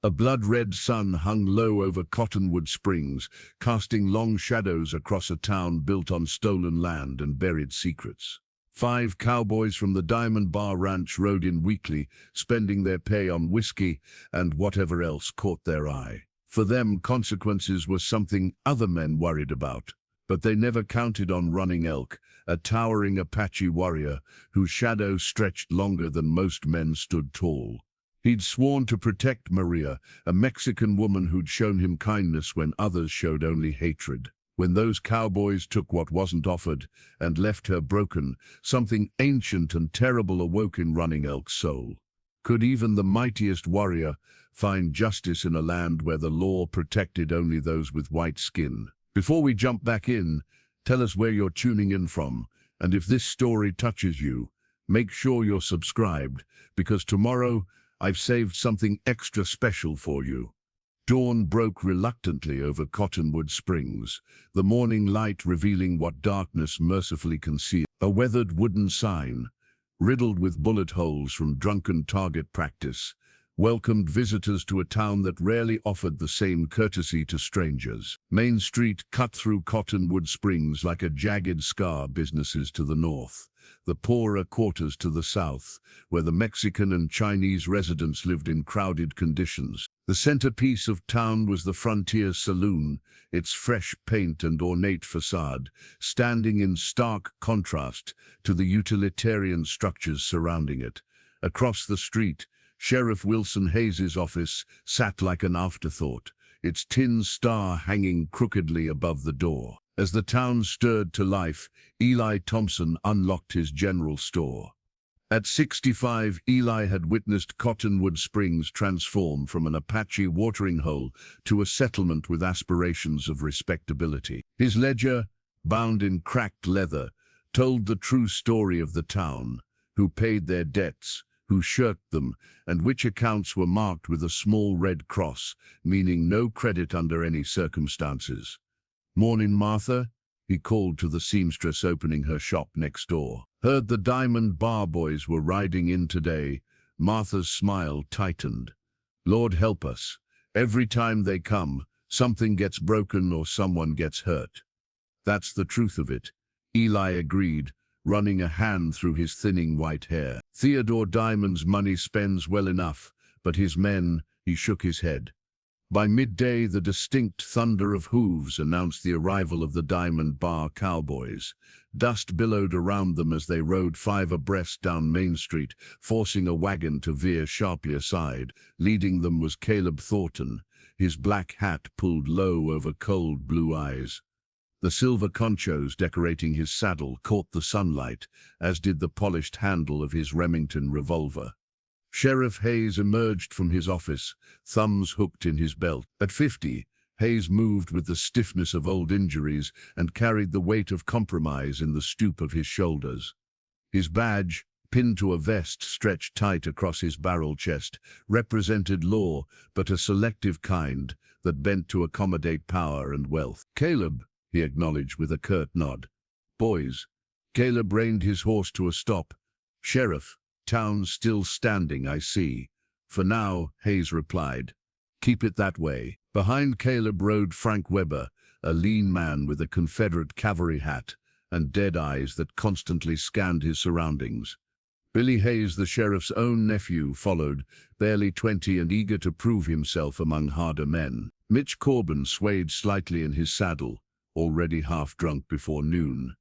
A blood-red sun hung low over Cottonwood Springs, casting long shadows across a town built on stolen land and buried secrets. 5 cowboys from the Diamond Bar Ranch rode in weekly, spending their pay on whiskey and whatever else caught their eye. For them, consequences were something other men worried about. But they never counted on Running Elk, a towering Apache warrior whose shadow stretched longer than most men stood tall. He'd sworn to protect Maria, a Mexican woman who'd shown him kindness when others showed only hatred. When those cowboys took what wasn't offered and left her broken, something ancient and terrible awoke in Running Elk's soul. Could even the mightiest warrior find justice in a land where the law protected only those with white skin? Before we jump back in, tell us where you're tuning in from, and if this story touches you, make sure you're subscribed, because tomorrow I've saved something extra special for you. Dawn broke reluctantly over Cottonwood Springs, the morning light revealing what darkness mercifully concealed. A weathered wooden sign, riddled with bullet holes from drunken target practice, welcomed visitors to a town that rarely offered the same courtesy to strangers. Main Street cut through Cottonwood Springs like a jagged scar. Businesses to the north, the poorer quarters to the south, where the Mexican and Chinese residents lived in crowded conditions. The centerpiece of town was the Frontier Saloon, its fresh paint and ornate facade, standing in stark contrast to the utilitarian structures surrounding it. Across the street, Sheriff Wilson Hayes's office sat like an afterthought, its tin star hanging crookedly above the door. As the town stirred to life, Eli Thompson unlocked his general store. At 65, Eli had witnessed Cottonwood Springs transform from an Apache watering hole to a settlement with aspirations of respectability. His ledger, bound in cracked leather, told the true story of the town, who paid their debts, who shirked them, and which accounts were marked with a small red cross, meaning no credit under any circumstances. "Mornin', Martha," he called to the seamstress opening her shop next door. "Heard the Diamond Bar boys were riding in today." Martha's smile tightened. "Lord help us. Every time they come, something gets broken or someone gets hurt." "That's the truth of it," Eli agreed, running a hand through his thinning white hair. "Theodore Diamond's money spends well enough, but his men," he shook his head. By midday, the distinct thunder of hooves announced the arrival of the Diamond Bar cowboys. Dust billowed around them as they rode 5 abreast down Main Street, forcing a wagon to veer sharply aside. Leading them was Caleb Thornton, his black hat pulled low over cold blue eyes. The silver conchos decorating his saddle caught the sunlight, as did the polished handle of his Remington revolver. Sheriff Hayes emerged from his office, thumbs hooked in his belt. At 50, Hayes moved with the stiffness of old injuries and carried the weight of compromise in the stoop of his shoulders. His badge, pinned to a vest stretched tight across his barrel chest, represented law, but a selective kind that bent to accommodate power and wealth. "Caleb," he acknowledged with a curt nod. "Boys." Caleb reined his horse to a stop. "Sheriff, town's still standing, I see." "For now," Hayes replied. "Keep it that way." Behind Caleb rode Frank Weber, a lean man with a Confederate cavalry hat and dead eyes that constantly scanned his surroundings. Billy Hayes, the sheriff's own nephew, followed, barely 20 and eager to prove himself among harder men. Mitch Corbin swayed slightly in his saddle, already half drunk before noon.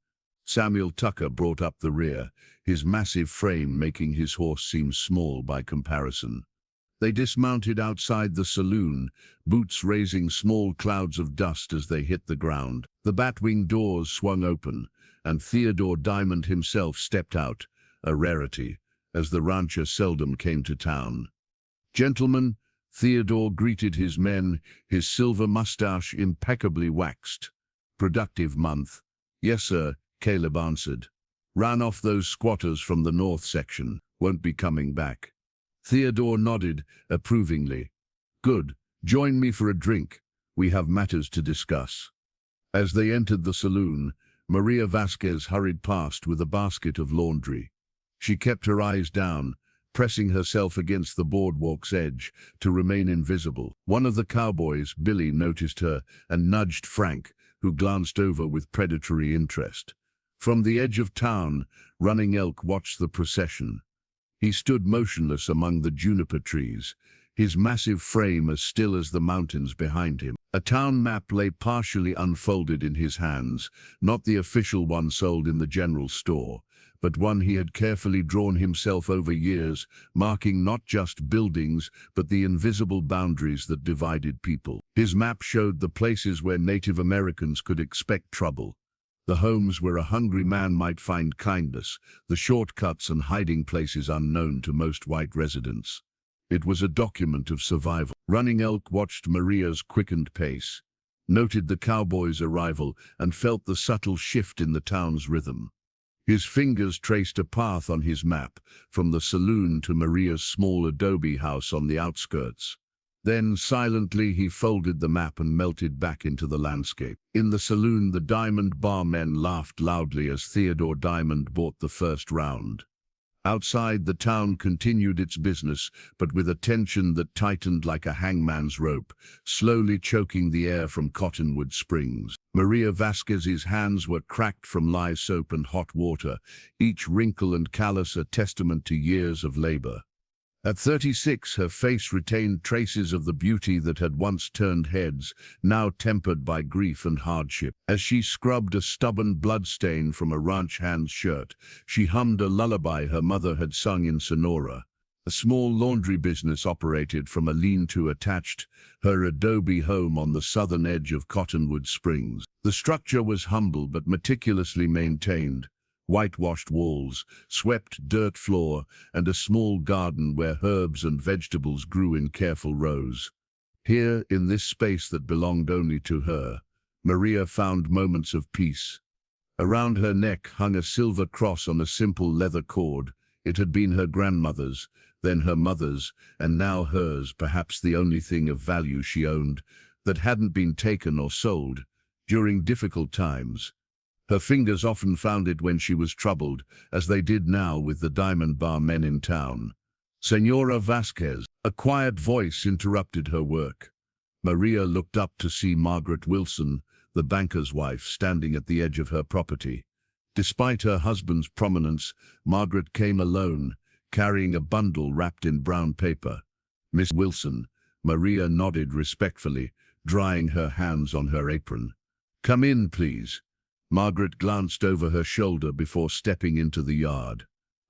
Samuel Tucker brought up the rear, his massive frame making his horse seem small by comparison. They dismounted outside the saloon, boots raising small clouds of dust as they hit the ground. The batwing doors swung open, and Theodore Diamond himself stepped out, a rarity, as the rancher seldom came to town. "Gentlemen," Theodore greeted his men, his silver mustache impeccably waxed. "Productive month." "Yes, sir," Caleb answered. "Ran off those squatters from the north section. Won't be coming back." Theodore nodded approvingly. "Good. Join me for a drink. We have matters to discuss." As they entered the saloon, Maria Vasquez hurried past with a basket of laundry. She kept her eyes down, pressing herself against the boardwalk's edge to remain invisible. One of the cowboys, Billy, noticed her and nudged Frank, who glanced over with predatory interest. From the edge of town, Running Elk watched the procession. He stood motionless among the juniper trees, his massive frame as still as the mountains behind him. A town map lay partially unfolded in his hands, not the official one sold in the general store, but one he had carefully drawn himself over years, marking not just buildings, but the invisible boundaries that divided people. His map showed the places where Native Americans could expect trouble, the homes where a hungry man might find kindness, the shortcuts and hiding places unknown to most white residents. It was a document of survival. Running Elk watched Maria's quickened pace, noted the cowboys' arrival, and felt the subtle shift in the town's rhythm. His fingers traced a path on his map, from the saloon to Maria's small adobe house on the outskirts. Then, silently, he folded the map and melted back into the landscape. In the saloon, the Diamond Bar men laughed loudly as Theodore Diamond bought the first round. Outside, the town continued its business, but with a tension that tightened like a hangman's rope, slowly choking the air from Cottonwood Springs. Maria Vasquez's hands were cracked from lye soap and hot water, each wrinkle and callus a testament to years of labor. At 36, her face retained traces of the beauty that had once turned heads, now tempered by grief and hardship. As she scrubbed a stubborn bloodstain from a ranch hand's shirt, she hummed a lullaby her mother had sung in Sonora. A small laundry business operated from a lean-to attached her adobe home on the southern edge of Cottonwood Springs. The structure was humble but meticulously maintained. Whitewashed walls, swept dirt floor, and a small garden where herbs and vegetables grew in careful rows. Here, in this space that belonged only to her, Maria found moments of peace. Around her neck hung a silver cross on a simple leather cord. It had been her grandmother's, then her mother's, and now hers, perhaps the only thing of value she owned, that hadn't been taken or sold. During difficult times, her fingers often found it when she was troubled, as they did now with the Diamond Bar men in town. "Senora Vasquez," a quiet voice interrupted her work. Maria looked up to see Margaret Wilson, the banker's wife, standing at the edge of her property. Despite her husband's prominence, Margaret came alone, carrying a bundle wrapped in brown paper. "Miss Wilson," Maria nodded respectfully, drying her hands on her apron. "Come in, please." Margaret glanced over her shoulder before stepping into the yard.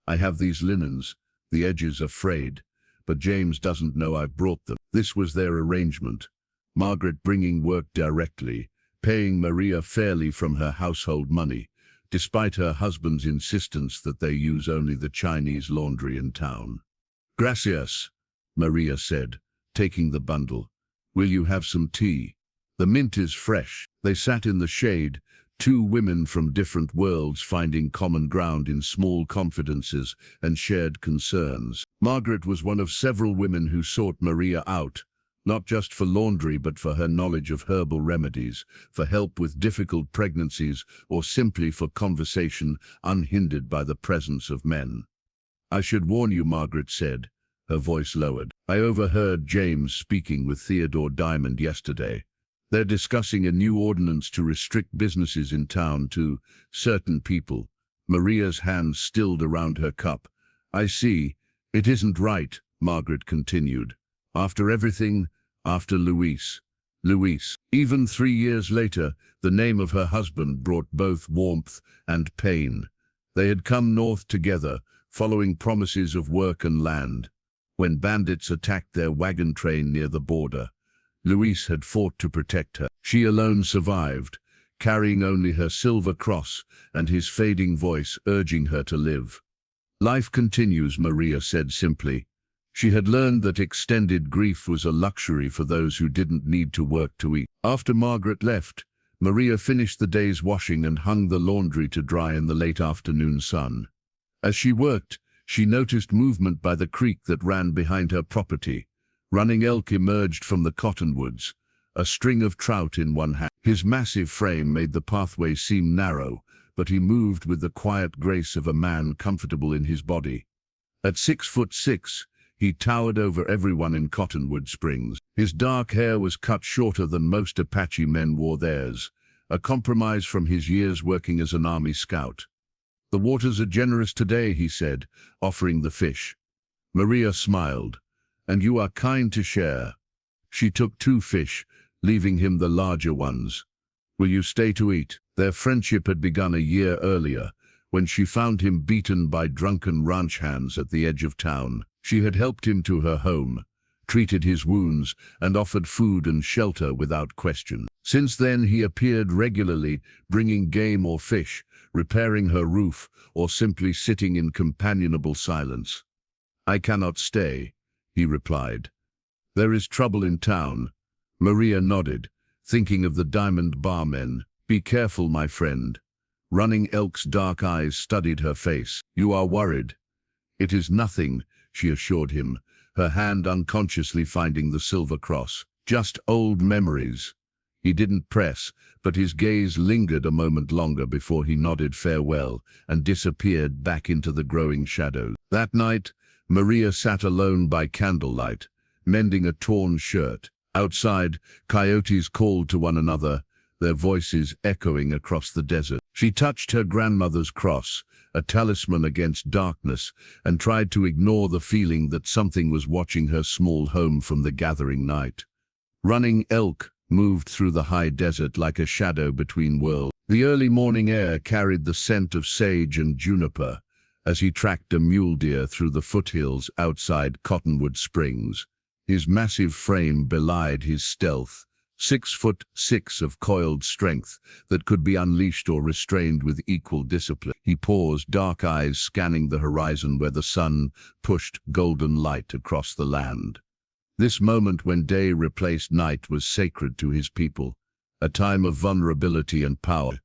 "I have these linens. The edges are frayed, but James doesn't know I've brought them." This was their arrangement. Margaret bringing work directly, paying Maria fairly from her household money, despite her husband's insistence that they use only the Chinese laundry in town. "Gracias," Maria said, taking the bundle. "Will you have some tea? The mint is fresh." They sat in the shade, two women from different worlds finding common ground in small confidences and shared concerns. Margaret was one of several women who sought Maria out, not just for laundry but for her knowledge of herbal remedies, for help with difficult pregnancies, or simply for conversation unhindered by the presence of men. "I should warn you," Margaret said, her voice lowered. "I overheard James speaking with Theodore Diamond yesterday. They're discussing a new ordinance to restrict businesses in town to certain people." Maria's hands stilled around her cup. "I see. It isn't right," Margaret continued. "After everything, after Luis." Even 3 years later, the name of her husband brought both warmth and pain. They had come north together, following promises of work and land. When bandits attacked their wagon train near the border, Luis had fought to protect her. She alone survived, carrying only her silver cross and his fading voice urging her to live. "Life continues," Maria said simply. She had learned that extended grief was a luxury for those who didn't need to work to eat. After Margaret left, Maria finished the day's washing and hung the laundry to dry in the late afternoon sun. As she worked, she noticed movement by the creek that ran behind her property. Running Elk emerged from the cottonwoods, a string of trout in one hand. His massive frame made the pathway seem narrow, but he moved with the quiet grace of a man comfortable in his body. At 6'6", he towered over everyone in Cottonwood Springs. His dark hair was cut shorter than most Apache men wore theirs, a compromise from his years working as an army scout. "The waters are generous today," he said, offering the fish. Maria smiled. "And you are kind to share." She took 2 fish, leaving him the larger ones. "Will you stay to eat?" Their friendship had begun a year earlier, when she found him beaten by drunken ranch hands at the edge of town. She had helped him to her home, treated his wounds, and offered food and shelter without question. Since then he appeared regularly, bringing game or fish, repairing her roof, or simply sitting in companionable silence. "I cannot stay," he replied. "There is trouble in town." Maria nodded, thinking of the Diamond Bar men. "Be careful, my friend." Running Elk's dark eyes studied her face. "You are worried." "It is nothing," she assured him, her hand unconsciously finding the silver cross. "Just old memories." He didn't press, but his gaze lingered a moment longer before he nodded farewell and disappeared back into the growing shadows. That night, Maria sat alone by candlelight, mending a torn shirt. Outside, coyotes called to one another, their voices echoing across the desert. She touched her grandmother's cross, a talisman against darkness, and tried to ignore the feeling that something was watching her small home from the gathering night. Running Elk moved through the high desert like a shadow between worlds. The early morning air carried the scent of sage and juniper as he tracked a mule deer through the foothills outside Cottonwood Springs. His massive frame belied his stealth, 6'6" of coiled strength that could be unleashed or restrained with equal discipline. He paused, dark eyes scanning the horizon where the sun pushed golden light across the land. This moment when day replaced night was sacred to his people, a time of vulnerability and power.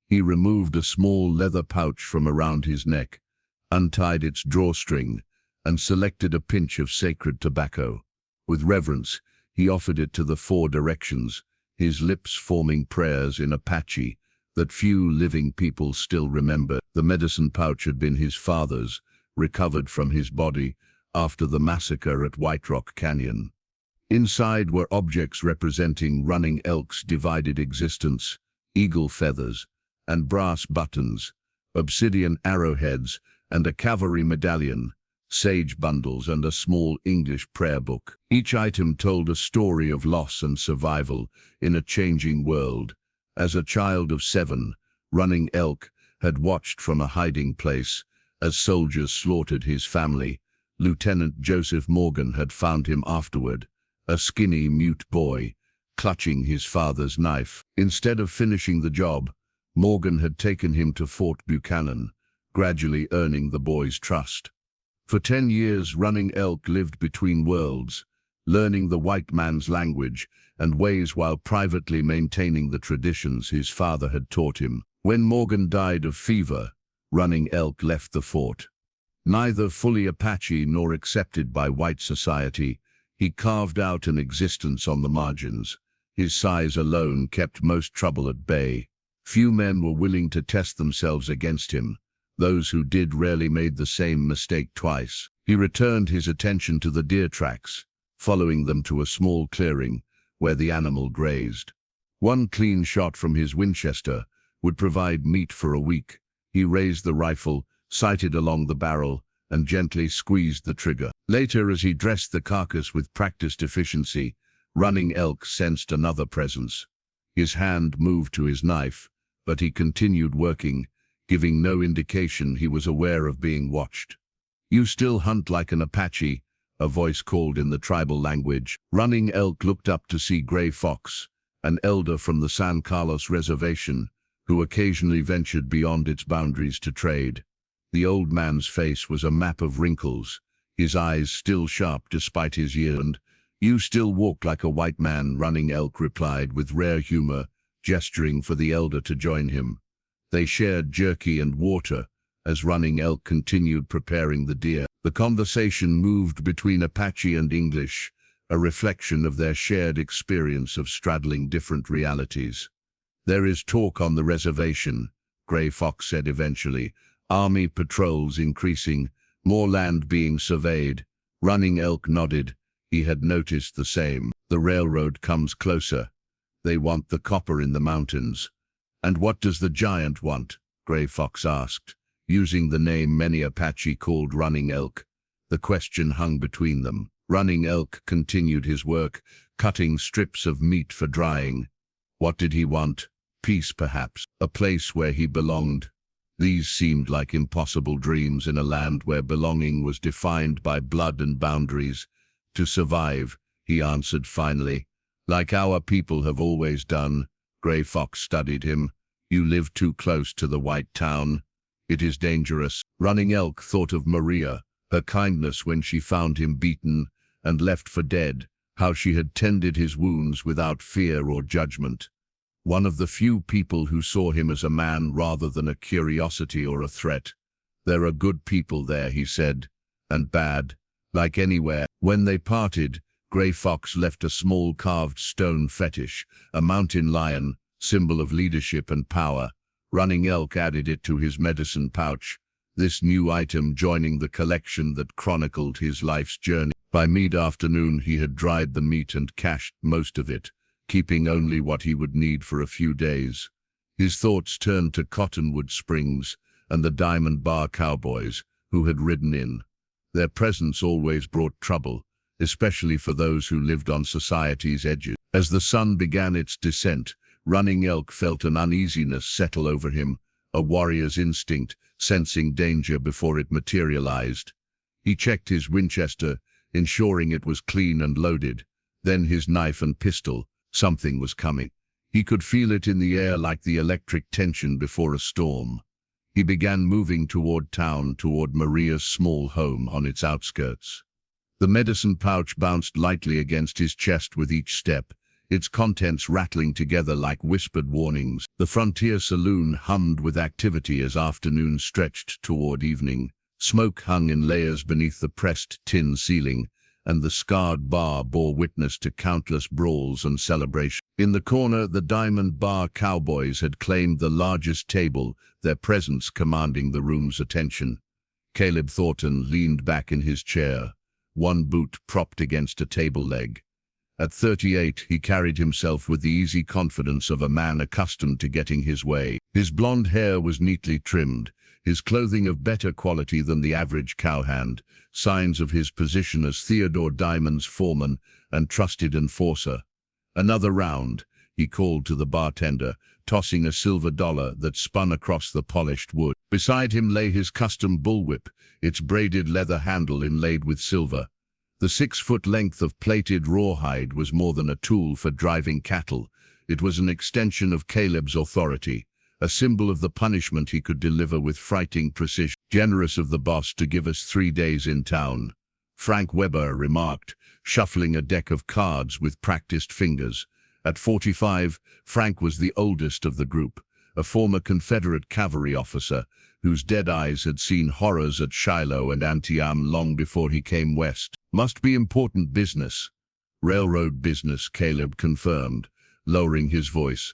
He removed a small leather pouch from around his neck, untied its drawstring, and selected a pinch of sacred tobacco. With reverence, he offered it to the 4 directions, his lips forming prayers in Apache that few living people still remember. The medicine pouch had been his father's, recovered from his body after the massacre at White Rock Canyon. Inside were objects representing Running Elk's divided existence, eagle feathers and brass buttons, obsidian arrowheads and a cavalry medallion, sage bundles and a small English prayer book. Each item told a story of loss and survival in a changing world. As a child of 7, Running Elk had watched from a hiding place as soldiers slaughtered his family. Lieutenant Joseph Morgan had found him afterward, a skinny, mute boy, clutching his father's knife. Instead of finishing the job, Morgan had taken him to Fort Buchanan, gradually earning the boy's trust. For 10 years, Running Elk lived between worlds, learning the white man's language and ways while privately maintaining the traditions his father had taught him. When Morgan died of fever, Running Elk left the fort. Neither fully Apache nor accepted by white society, he carved out an existence on the margins. His size alone kept most trouble at bay. Few men were willing to test themselves against him. Those who did rarely made the same mistake twice. He returned his attention to the deer tracks, following them to a small clearing where the animal grazed. One clean shot from his Winchester would provide meat for a week. He raised the rifle, sighted along the barrel, and gently squeezed the trigger. Later, as he dressed the carcass with practiced efficiency, Running Elk sensed another presence. His hand moved to his knife, but he continued working, giving no indication he was aware of being watched. "You still hunt like an Apache," a voice called in the tribal language. Running Elk looked up to see Gray Fox, an elder from the San Carlos Reservation, who occasionally ventured beyond its boundaries to trade. The old man's face was a map of wrinkles, his eyes still sharp despite his years. "And you still walk like a white man," Running Elk replied with rare humor, gesturing for the elder to join him. They shared jerky and water as Running Elk continued preparing the deer. The conversation moved between Apache and English, a reflection of their shared experience of straddling different realities. "There is talk on the reservation," Gray Fox said eventually. "Army patrols increasing, More land being surveyed. Running Elk nodded. He had noticed the same. The railroad comes closer. They want the copper in the mountains. And what does the giant want? Gray Fox asked, using the name many Apache called Running Elk. The question hung between them. Running Elk continued his work, cutting strips of meat for drying. What did he want? Peace, perhaps. A place where he belonged. These seemed like impossible dreams in a land where belonging was defined by blood and boundaries. To survive, he answered finally. Like our people have always done. Gray Fox studied him. You live too close to the white town. It is dangerous. Running Elk thought of Maria, her kindness when she found him beaten and left for dead, how she had tended his wounds without fear or judgment. One of the few people who saw him as a man rather than a curiosity or a threat. There are good people there, he said, and bad, like anywhere. When they parted, Gray Fox left a small carved stone fetish, a mountain lion, symbol of leadership and power. Running Elk added it to his medicine pouch, this new item joining the collection that chronicled his life's journey. By mid-afternoon he had dried the meat and cached most of it, keeping only what he would need for a few days. His thoughts turned to Cottonwood Springs and the Diamond Bar Cowboys, who had ridden in. Their presence always brought trouble, especially for those who lived on society's edges. As the sun began its descent, Running Elk felt an uneasiness settle over him, a warrior's instinct, sensing danger before it materialized. He checked his Winchester, ensuring it was clean and loaded, then his knife and pistol. Something was coming. He could feel it in the air like the electric tension before a storm. He began moving toward town, toward Maria's small home on its outskirts. The medicine pouch bounced lightly against his chest with each step, its contents rattling together like whispered warnings. The Frontier Saloon hummed with activity as afternoon stretched toward evening. Smoke hung in layers beneath the pressed tin ceiling, and the scarred bar bore witness to countless brawls and celebrations. In the corner, the Diamond Bar Cowboys had claimed the largest table, their presence commanding the room's attention. Caleb Thornton leaned back in his chair, one boot propped against a table leg. At 38, he carried himself with the easy confidence of a man accustomed to getting his way. His blonde hair was neatly trimmed, his clothing of better quality than the average cowhand, signs of his position as Theodore Diamond's foreman and trusted enforcer. Another round, he called to the bartender, tossing a silver dollar that spun across the polished wood. Beside him lay his custom bullwhip, its braided leather handle inlaid with silver. The 6-foot length of plated rawhide was more than a tool for driving cattle. It was an extension of Caleb's authority, a symbol of the punishment he could deliver with frightening precision. Generous of the boss to give us 3 days in town, Frank Weber remarked, shuffling a deck of cards with practiced fingers. At 45, Frank was the oldest of the group, a former Confederate cavalry officer whose dead eyes had seen horrors at Shiloh and Antietam long before he came west. Must be important business. Railroad business, Caleb confirmed, lowering his voice.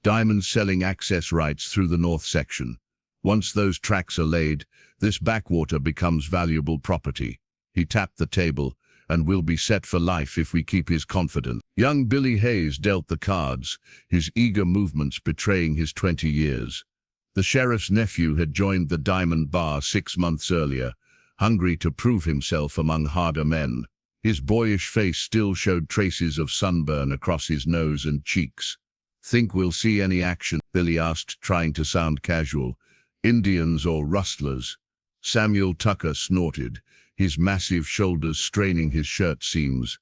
Diamond selling access rights through the north section. Once those tracks are laid, this backwater becomes valuable property. He tapped the table, and will be set for life if we keep his confidence. Young Billy Hayes dealt the cards, his eager movements betraying his 20 years. The sheriff's nephew had joined the Diamond Bar 6 months earlier, hungry to prove himself among harder men. His boyish face still showed traces of sunburn across his nose and cheeks. Think we'll see any action? Billy asked, trying to sound casual. Indians or rustlers? Samuel Tucker snorted, his massive shoulders straining his shirt seams.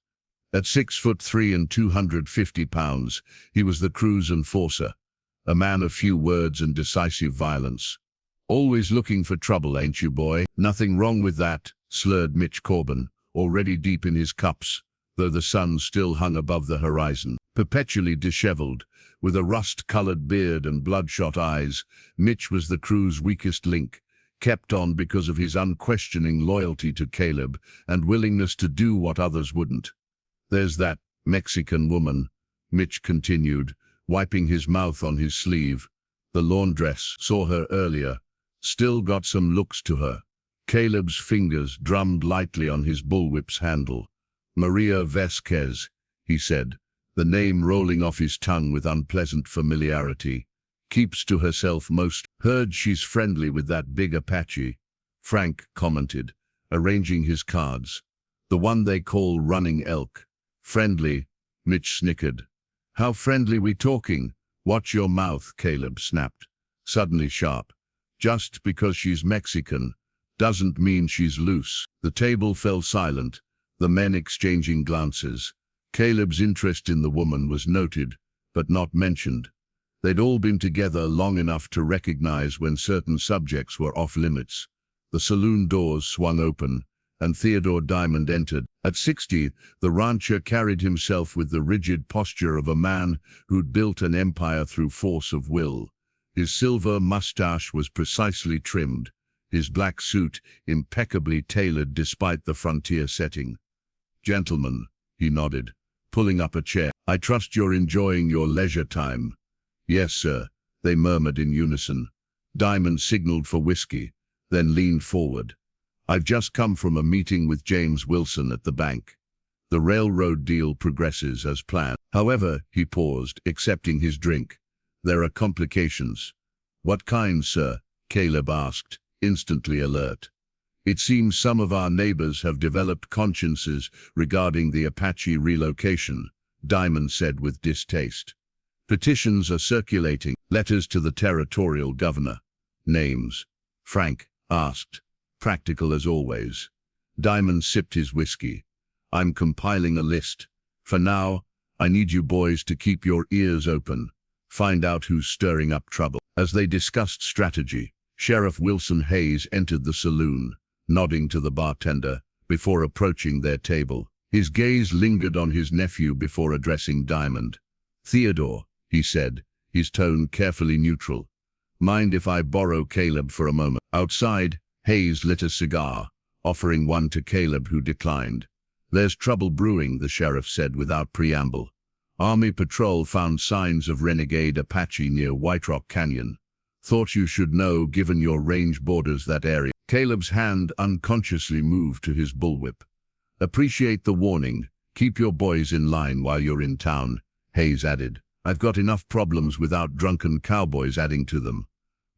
At 6'3" and 250 pounds, he was the crew's enforcer, a man of few words and decisive violence. Always looking for trouble, ain't you, boy? Nothing wrong with that, slurred Mitch Corbin, already deep in his cups, though the sun still hung above the horizon. Perpetually disheveled, with a rust-colored beard and bloodshot eyes, Mitch was the crew's weakest link, kept on because of his unquestioning loyalty to Caleb and willingness to do what others wouldn't. There's that Mexican woman, Mitch continued, wiping his mouth on his sleeve. The laundress saw her earlier. Still got some looks to her. Caleb's fingers drummed lightly on his bullwhip's handle. Maria Vasquez, he said, the name rolling off his tongue with unpleasant familiarity. Keeps to herself most. Heard she's friendly with that big Apache, Frank commented, arranging his cards. The one they call Running Elk. Friendly, Mitch snickered. How friendly we talking? Watch your mouth, Caleb snapped, suddenly sharp. Just because she's Mexican doesn't mean she's loose. The table fell silent, the men exchanging glances. Caleb's interest in the woman was noted, but not mentioned. They'd all been together long enough to recognize when certain subjects were off limits. The saloon doors swung open, and Theodore Diamond entered. At 60, the rancher carried himself with the rigid posture of a man who'd built an empire through force of will. His silver mustache was precisely trimmed, his black suit impeccably tailored despite the frontier setting. "Gentlemen," he nodded, pulling up a chair, "I trust you're enjoying your leisure time." "Yes, sir," they murmured in unison. Diamond signaled for whiskey, then leaned forward. "I've just come from a meeting with James Wilson at the bank. The railroad deal progresses as planned." However, he paused, accepting his drink. "There are complications." "What kind, sir?" Caleb asked, instantly alert. "It seems some of our neighbors have developed consciences regarding the Apache relocation," Diamond said with distaste. "Petitions are circulating, letters to the territorial governor." "Names?" Frank asked, practical as always. Diamond sipped his whiskey. "I'm compiling a list. For now, I need you boys to keep your ears open. Find out who's stirring up trouble." As they discussed strategy, Sheriff Wilson Hayes entered the saloon, nodding to the bartender, before approaching their table. His gaze lingered on his nephew before addressing Diamond. "Theodore," he said, his tone carefully neutral. "Mind if I borrow Caleb for a moment?" Outside, Hayes lit a cigar, offering one to Caleb, who declined. "There's trouble brewing," the sheriff said without preamble. "Army patrol found signs of renegade Apache near White Rock Canyon. Thought you should know given your range borders that area." Caleb's hand unconsciously moved to his bullwhip. "Appreciate the warning. Keep your boys in line while you're in town," Hayes added. "I've got enough problems without drunken cowboys adding to them."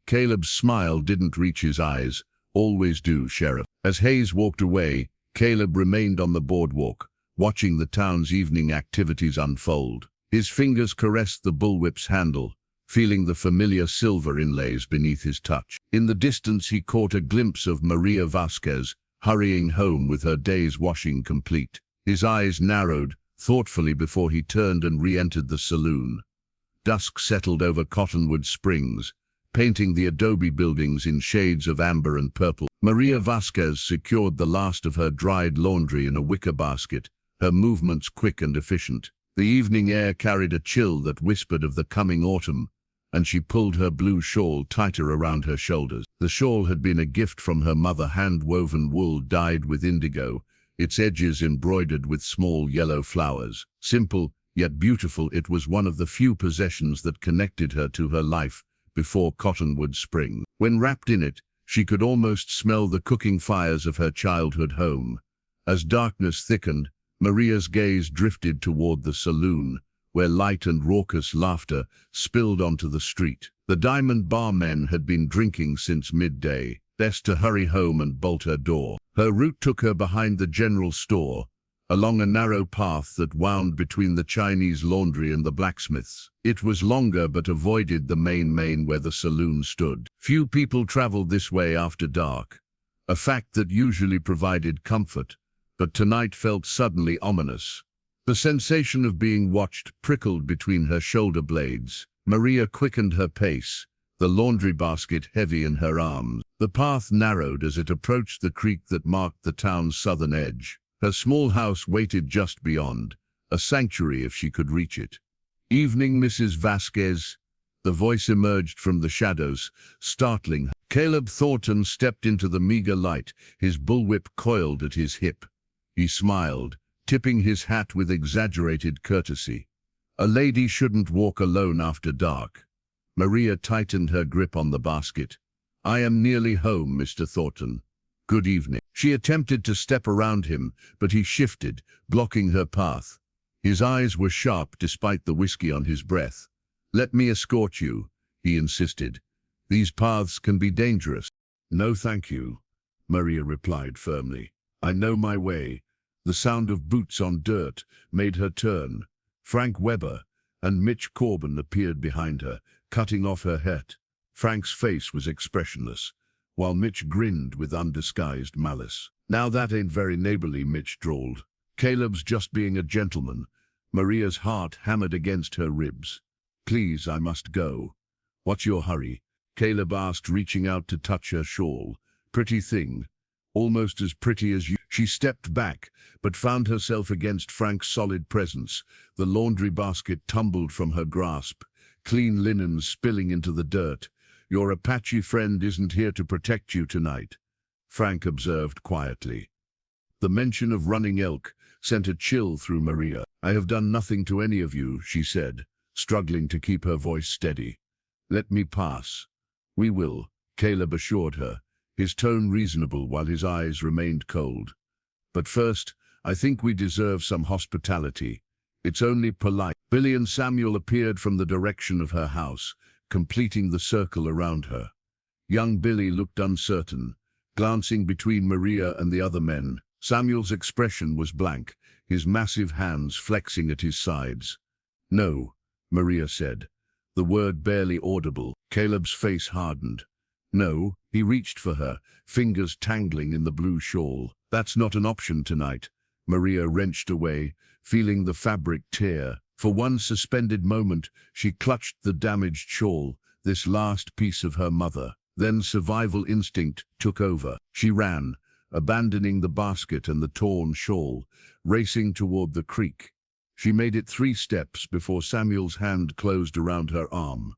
Caleb's smile didn't reach his eyes. "Always do, Sheriff." As Hayes walked away, Caleb remained on the boardwalk, watching the town's evening activities unfold. His fingers caressed the bullwhip's handle, feeling the familiar silver inlays beneath his touch. In the distance he caught a glimpse of Maria Vasquez, hurrying home with her day's washing complete. His eyes narrowed thoughtfully before he turned and re-entered the saloon. Dusk settled over Cottonwood Springs, painting the adobe buildings in shades of amber and purple. Maria Vasquez secured the last of her dried laundry in a wicker basket, her movements quick and efficient. The evening air carried a chill that whispered of the coming autumn, and she pulled her blue shawl tighter around her shoulders. The shawl had been a gift from her mother, hand-woven wool dyed with indigo, its edges embroidered with small yellow flowers. Simple, yet beautiful, it was one of the few possessions that connected her to her life before Cottonwood Spring. When wrapped in it, she could almost smell the cooking fires of her childhood home. As darkness thickened, Maria's gaze drifted toward the saloon, where light and raucous laughter spilled onto the street. The Diamond Bar men had been drinking since midday. Best to hurry home and bolt her door. Her route took her behind the general store, along a narrow path that wound between the Chinese laundry and the blacksmith's. It was longer but avoided the main where the saloon stood. Few people traveled this way after dark, a fact that usually provided comfort, but tonight felt suddenly ominous. The sensation of being watched prickled between her shoulder blades. Maria quickened her pace, the laundry basket heavy in her arms. The path narrowed as it approached the creek that marked the town's southern edge. Her small house waited just beyond, a sanctuary if she could reach it. "Evening, Mrs. Vasquez." The voice emerged from the shadows, startling her. Caleb Thornton stepped into the meager light, his bullwhip coiled at his hip. He smiled, tipping his hat with exaggerated courtesy. "A lady shouldn't walk alone after dark." Maria tightened her grip on the basket. "I am nearly home, Mr. Thornton." Good evening. She attempted to step around him, but he shifted, blocking her path. His eyes were sharp despite the whiskey on his breath. Let me escort you, he insisted. These paths can be dangerous. No, thank you, Maria replied firmly. I know my way. The sound of boots on dirt made her turn. Frank Weber and Mitch Corbin appeared behind her, cutting off her hat. Frank's face was expressionless, while Mitch grinned with undisguised malice. Now that ain't very neighborly, Mitch drawled. Caleb's just being a gentleman. Maria's heart hammered against her ribs. Please, I must go. What's your hurry? Caleb asked, reaching out to touch her shawl. Pretty thing. Almost as pretty as you. She stepped back, but found herself against Frank's solid presence. The laundry basket tumbled from her grasp, clean linen spilling into the dirt. Your Apache friend isn't here to protect you tonight, Frank observed quietly. The mention of running elk sent a chill through Maria. I have done nothing to any of you, she said, struggling to keep her voice steady. Let me pass. We will, Caleb assured her, his tone reasonable while his eyes remained cold. But first, I think we deserve some hospitality. It's only polite. Billy and Samuel appeared from the direction of her house, completing the circle around her. Young Billy looked uncertain, glancing between Maria and the other men. Samuel's expression was blank, his massive hands flexing at his sides. No, Maria said, the word barely audible. Caleb's face hardened. No, he reached for her, fingers tangling in the blue shawl. That's not an option tonight. Maria wrenched away, feeling the fabric tear. For one suspended moment, she clutched the damaged shawl, this last piece of her mother. Then survival instinct took over. She ran, abandoning the basket and the torn shawl, racing toward the creek. She made it 3 steps before Samuel's hand closed around her arm.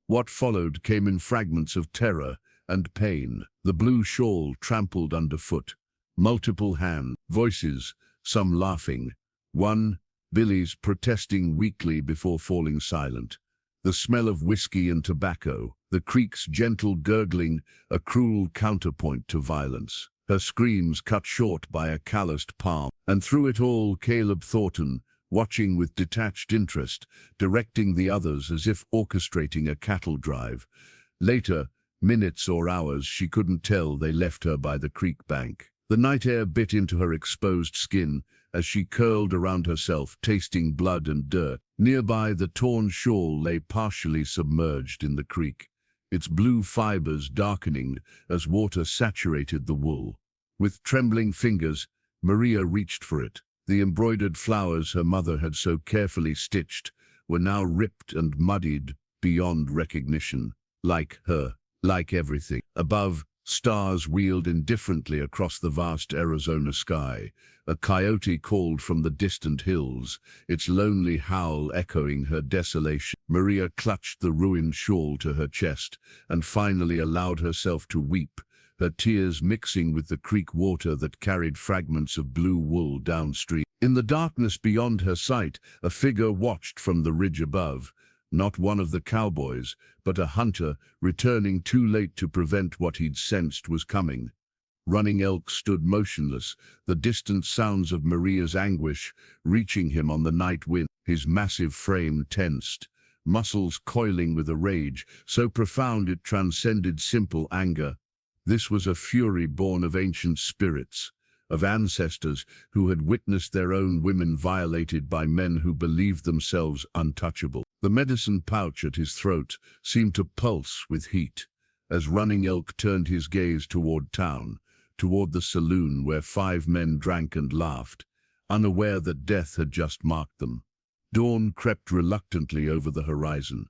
What followed came in fragments of terror and pain. The blue shawl trampled underfoot. Multiple hand voices, some laughing. One, Billy's, protesting weakly before falling silent. The smell of whiskey and tobacco, the creek's gentle gurgling, a cruel counterpoint to violence. Her screams cut short by a calloused palm. And through it all, Caleb Thornton, watching with detached interest, directing the others as if orchestrating a cattle drive. Later, minutes or hours, she couldn't tell, they left her by the creek bank. The night air bit into her exposed skin as she curled around herself, tasting blood and dirt. Nearby, the torn shawl lay partially submerged in the creek, its blue fibers darkening as water saturated the wool. With trembling fingers, Maria reached for it. The embroidered flowers her mother had so carefully stitched were now ripped and muddied beyond recognition. Like her, like everything. Above, stars wheeled indifferently across the vast Arizona sky. A coyote called from the distant hills, its lonely howl echoing her desolation. Maria clutched the ruined shawl to her chest and finally allowed herself to weep, her tears mixing with the creek water that carried fragments of blue wool downstream. In the darkness beyond her sight, a figure watched from the ridge above. Not one of the cowboys, but a hunter, returning too late to prevent what he'd sensed was coming. Running Elk stood motionless, the distant sounds of Maria's anguish reaching him on the night wind. His massive frame tensed, muscles coiling with a rage so profound it transcended simple anger. This was a fury born of ancient spirits, of ancestors who had witnessed their own women violated by men who believed themselves untouchable. The medicine pouch at his throat seemed to pulse with heat, as Running Elk turned his gaze toward town, toward the saloon where 5 men drank and laughed, unaware that death had just marked them. Dawn crept reluctantly over the horizon,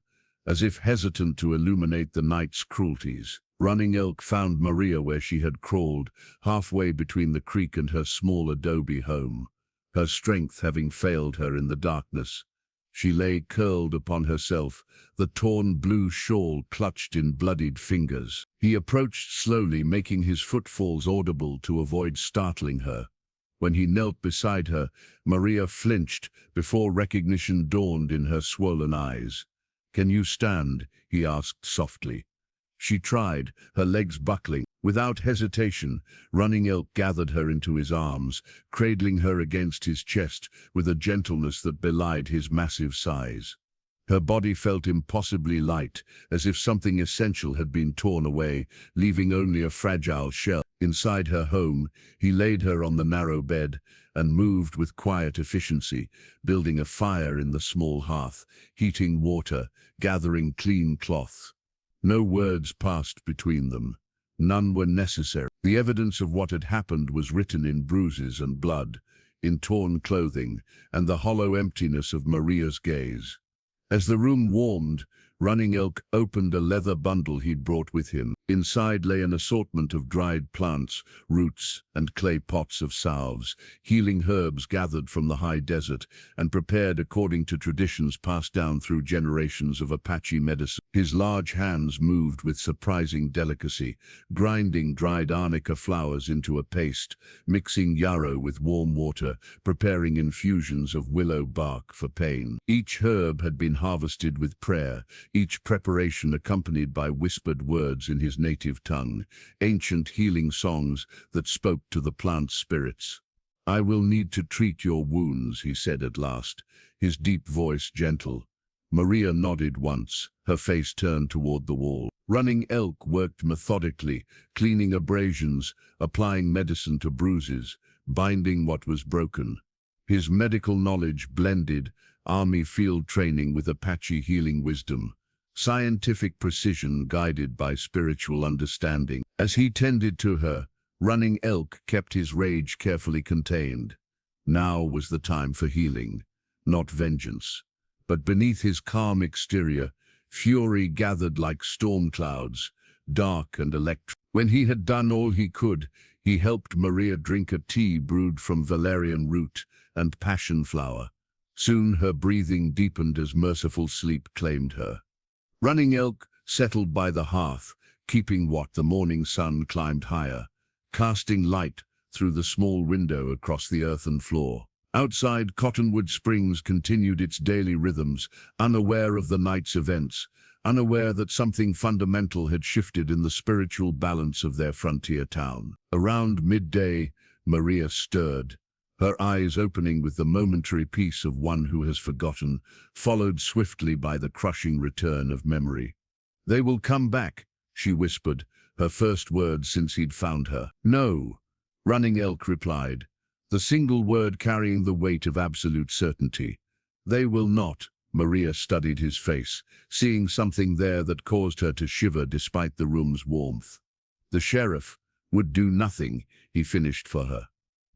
as if hesitant to illuminate the night's cruelties. Running Elk found Maria where she had crawled, halfway between the creek and her small adobe home, her strength having failed her in the darkness. She lay curled upon herself, the torn blue shawl clutched in bloodied fingers. He approached slowly, making his footfalls audible to avoid startling her. When he knelt beside her, Maria flinched before recognition dawned in her swollen eyes. "Can you stand?" he asked softly. She tried, her legs buckling. Without hesitation, Running Elk gathered her into his arms, cradling her against his chest with a gentleness that belied his massive size. Her body felt impossibly light, as if something essential had been torn away, leaving only a fragile shell. Inside her home, he laid her on the narrow bed and moved with quiet efficiency, building a fire in the small hearth, heating water, gathering clean cloth. No words passed between them. None were necessary. The evidence of what had happened was written in bruises and blood, in torn clothing, and the hollow emptiness of Maria's gaze. As the room warmed, Running Elk opened a leather bundle he'd brought with him. Inside lay an assortment of dried plants, roots, and clay pots of salves, healing herbs gathered from the high desert and prepared according to traditions passed down through generations of Apache medicine. His large hands moved with surprising delicacy, grinding dried arnica flowers into a paste, mixing yarrow with warm water, preparing infusions of willow bark for pain. Each herb had been harvested with prayer, each preparation accompanied by whispered words in his native tongue, ancient healing songs that spoke to the plant spirits. "I will need to treat your wounds," he said at last, his deep voice gentle. Maria nodded once, her face turned toward the wall. Running Elk worked methodically, cleaning abrasions, applying medicine to bruises, binding what was broken. His medical knowledge blended Army field training with Apache healing wisdom, scientific precision guided by spiritual understanding. As he tended to her, Running Elk kept his rage carefully contained. Now was the time for healing, not vengeance. But beneath his calm exterior, fury gathered like storm clouds, dark and electric. When he had done all he could, he helped Maria drink a tea brewed from valerian root and passion flower. Soon her breathing deepened as merciful sleep claimed her. Running Elk settled by the hearth, keeping what the morning sun climbed higher, casting light through the small window across the earthen floor. Outside, Cottonwood Springs continued its daily rhythms, unaware of the night's events, unaware that something fundamental had shifted in the spiritual balance of their frontier town. Around midday, Maria stirred, her eyes opening with the momentary peace of one who has forgotten, followed swiftly by the crushing return of memory. "They will come back," she whispered, her first words since he'd found her. "No," Running Elk replied, the single word carrying the weight of absolute certainty. "They will not." Maria studied his face, seeing something there that caused her to shiver despite the room's warmth. "The sheriff would do nothing," he finished for her.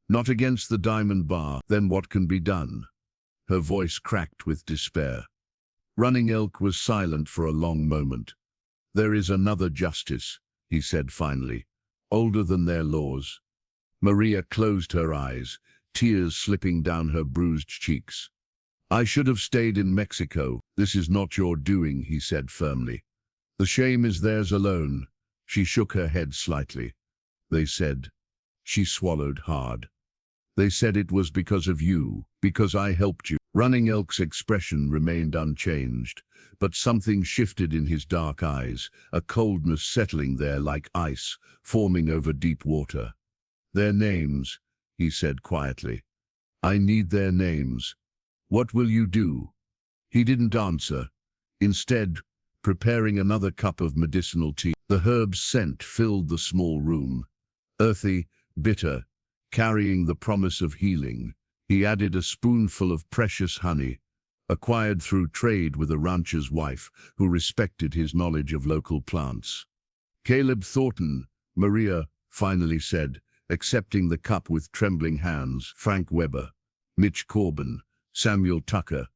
"Not against the Diamond Bar." "Then what can be done?" Her voice cracked with despair. Running Elk was silent for a long moment. "There is another justice," he said finally, "older than their laws." Maria closed her eyes, tears slipping down her bruised cheeks. "I should have stayed in Mexico. This is not your doing," he said firmly. "The shame is theirs alone." She shook her head slightly. "They said." She swallowed hard. "They said it was because of you, because I helped you." Running Elk's expression remained unchanged, but something shifted in his dark eyes, a coldness settling there like ice, forming over deep water. "Their names," he said quietly. "I need their names. What will you do?" He didn't answer. Instead, preparing another cup of medicinal tea, the herb's scent filled the small room. Earthy, bitter, carrying the promise of healing. He added a spoonful of precious honey, acquired through trade with a rancher's wife who respected his knowledge of local plants. "Caleb Thornton," Maria finally said, accepting the cup with trembling hands. "Frank Weber, Mitch Corbin, Samuel Tucker."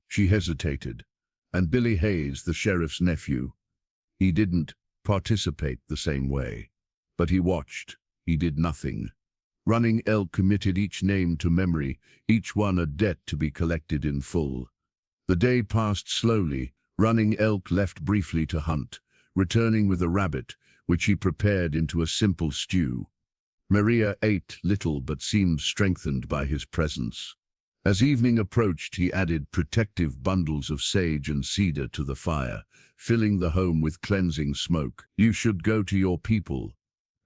She hesitated. "And Billy Hayes, the sheriff's nephew." He didn't participate the same way, but he watched. He did nothing. Running Elk committed each name to memory, each one a debt to be collected in full. The day passed slowly. Running Elk left briefly to hunt, returning with a rabbit, which he prepared into a simple stew. Maria ate little but seemed strengthened by his presence. As evening approached, he added protective bundles of sage and cedar to the fire, filling the home with cleansing smoke. "You should go to your people,"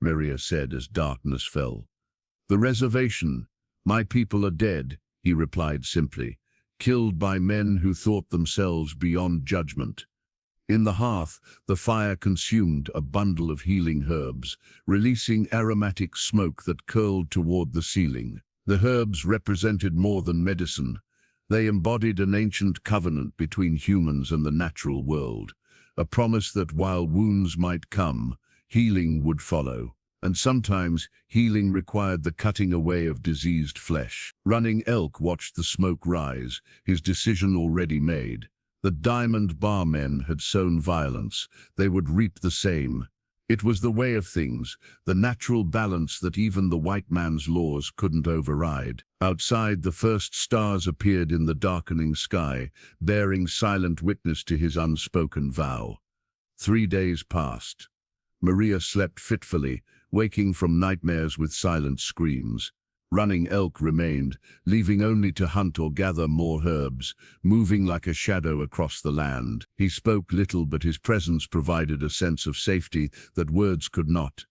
Maria said as darkness fell. "The reservation. My people are dead," he replied simply, "killed by men who thought themselves beyond judgment." In the hearth, the fire consumed a bundle of healing herbs, releasing aromatic smoke that curled toward the ceiling. The herbs represented more than medicine. They embodied an ancient covenant between humans and the natural world, a promise that while wounds might come, healing would follow. And sometimes healing required the cutting away of diseased flesh. Running Elk watched the smoke rise, his decision already made. The Diamond Bar men had sown violence. They would reap the same. It was the way of things, the natural balance that even the white man's laws couldn't override. Outside, the first stars appeared in the darkening sky, bearing silent witness to his unspoken vow. 3 days passed. Maria slept fitfully, waking from nightmares with silent screams. Running Elk remained, leaving only to hunt or gather more herbs, moving like a shadow across the land. He spoke little, but his presence provided a sense of safety that words could not.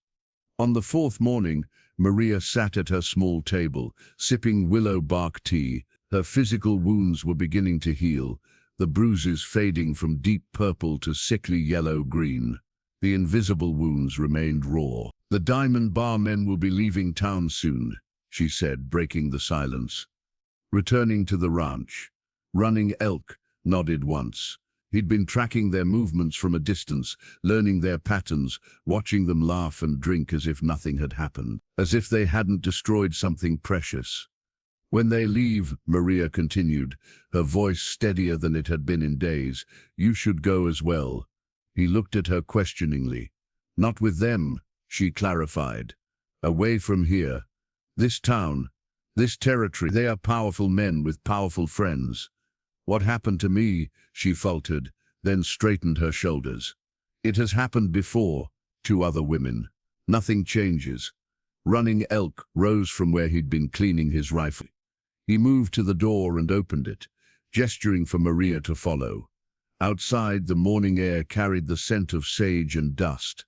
On the 4th morning, Maria sat at her small table, sipping willow bark tea. Her physical wounds were beginning to heal, the bruises fading from deep purple to sickly yellow-green. The invisible wounds remained raw. "The Diamond Bar men will be leaving town soon," she said, breaking the silence. Returning to the ranch, Running Elk nodded once. He'd been tracking their movements from a distance, learning their patterns, watching them laugh and drink as if nothing had happened, as if they hadn't destroyed something precious. "When they leave," Maria continued, her voice steadier than it had been in days, "you should go as well." He looked at her questioningly. "Not with them," she clarified. "Away from here. This town, this territory, they are powerful men with powerful friends." "What happened to me?" she faltered, then straightened her shoulders. "It has happened before, to other women. Nothing changes." Running Elk rose from where he'd been cleaning his rifle. He moved to the door and opened it, gesturing for Maria to follow. Outside, the morning air carried the scent of sage and dust.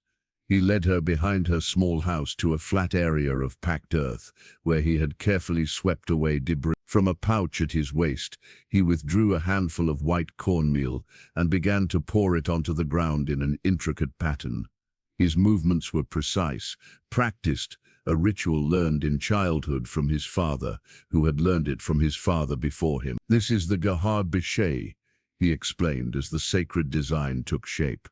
He led her behind her small house to a flat area of packed earth, where he had carefully swept away debris. From a pouch at his waist, he withdrew a handful of white cornmeal and began to pour it onto the ground in an intricate pattern. His movements were precise, practiced, a ritual learned in childhood from his father, who had learned it from his father before him. "This is the Gahar Bishay," he explained as the sacred design took shape.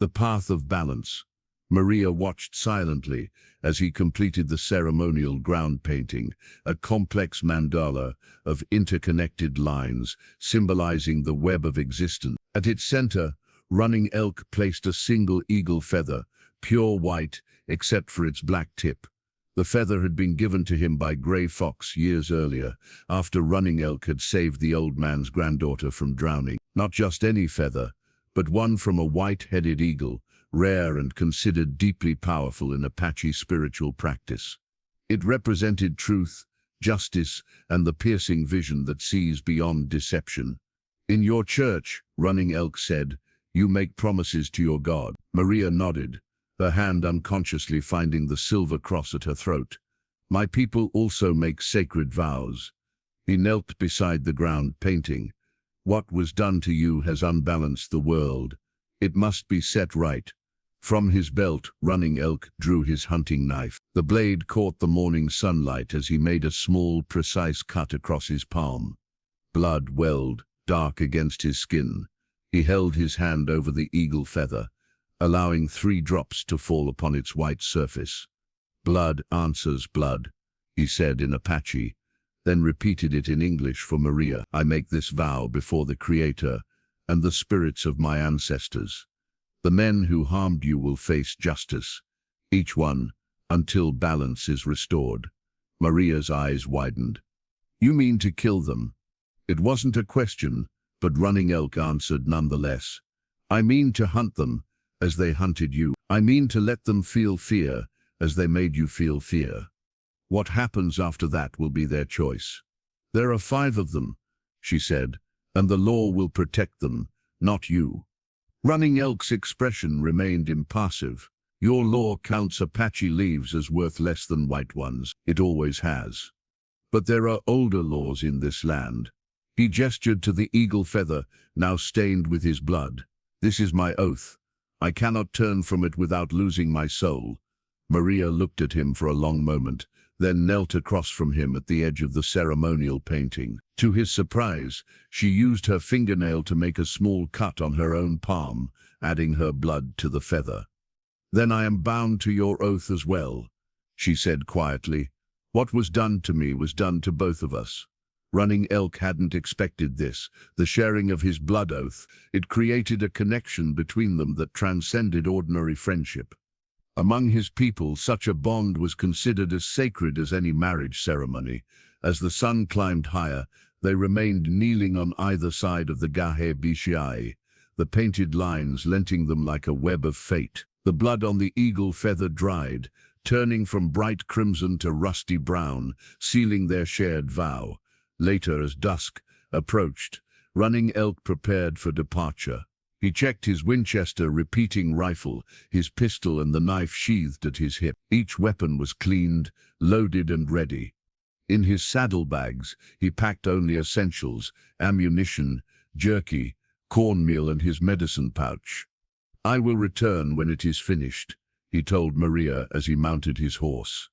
"The path of balance." Maria watched silently as he completed the ceremonial ground painting, a complex mandala of interconnected lines symbolizing the web of existence. At its center, Running Elk placed a single eagle feather, pure white except for its black tip. The feather had been given to him by Grey Fox years earlier, after Running Elk had saved the old man's granddaughter from drowning. Not just any feather, but one from a white-headed eagle, rare and considered deeply powerful in Apache spiritual practice. It represented truth, justice, and the piercing vision that sees beyond deception. "In your church," Running Elk said, "you make promises to your God." Maria nodded, her hand unconsciously finding the silver cross at her throat. "My people also make sacred vows." He knelt beside the ground painting. "What was done to you has unbalanced the world. It must be set right." From his belt, Running Elk drew his hunting knife. The blade caught the morning sunlight as he made a small, precise cut across his palm. Blood welled, dark against his skin. He held his hand over the eagle feather, allowing 3 drops to fall upon its white surface. "Blood answers blood," he said in Apache, then repeated it in English for Maria. "I make this vow before the Creator and the spirits of my ancestors. The men who harmed you will face justice, each one, until balance is restored." Maria's eyes widened. "You mean to kill them?" It wasn't a question, but Running Elk answered nonetheless. "I mean to hunt them, as they hunted you. I mean to let them feel fear, as they made you feel fear. What happens after that will be their choice." "There are 5 of them," she said, "and the law will protect them, not you." Running Elk's expression remained impassive. "Your law counts Apache leaves as worth less than white ones. It always has. But there are older laws in this land." He gestured to the eagle feather, now stained with his blood. "This is my oath. I cannot turn from it without losing my soul." Maria looked at him for a long moment, then knelt across from him at the edge of the ceremonial painting. To his surprise, she used her fingernail to make a small cut on her own palm, adding her blood to the feather. "Then I am bound to your oath as well," she said quietly. "What was done to me was done to both of us." Running Elk hadn't expected this, the sharing of his blood oath. It created a connection between them that transcended ordinary friendship. Among his people, such a bond was considered as sacred as any marriage ceremony. As the sun climbed higher, they remained kneeling on either side of the Gahe Bishai, the painted lines lenting them like a web of fate. The blood on the eagle feather dried, turning from bright crimson to rusty brown, sealing their shared vow. Later, as dusk approached, Running Elk prepared for departure. He checked his Winchester repeating rifle, his pistol and the knife sheathed at his hip. Each weapon was cleaned, loaded and ready. In his saddlebags, he packed only essentials: ammunition, jerky, cornmeal and his medicine pouch. "I will return when it is finished," he told Maria as he mounted his horse.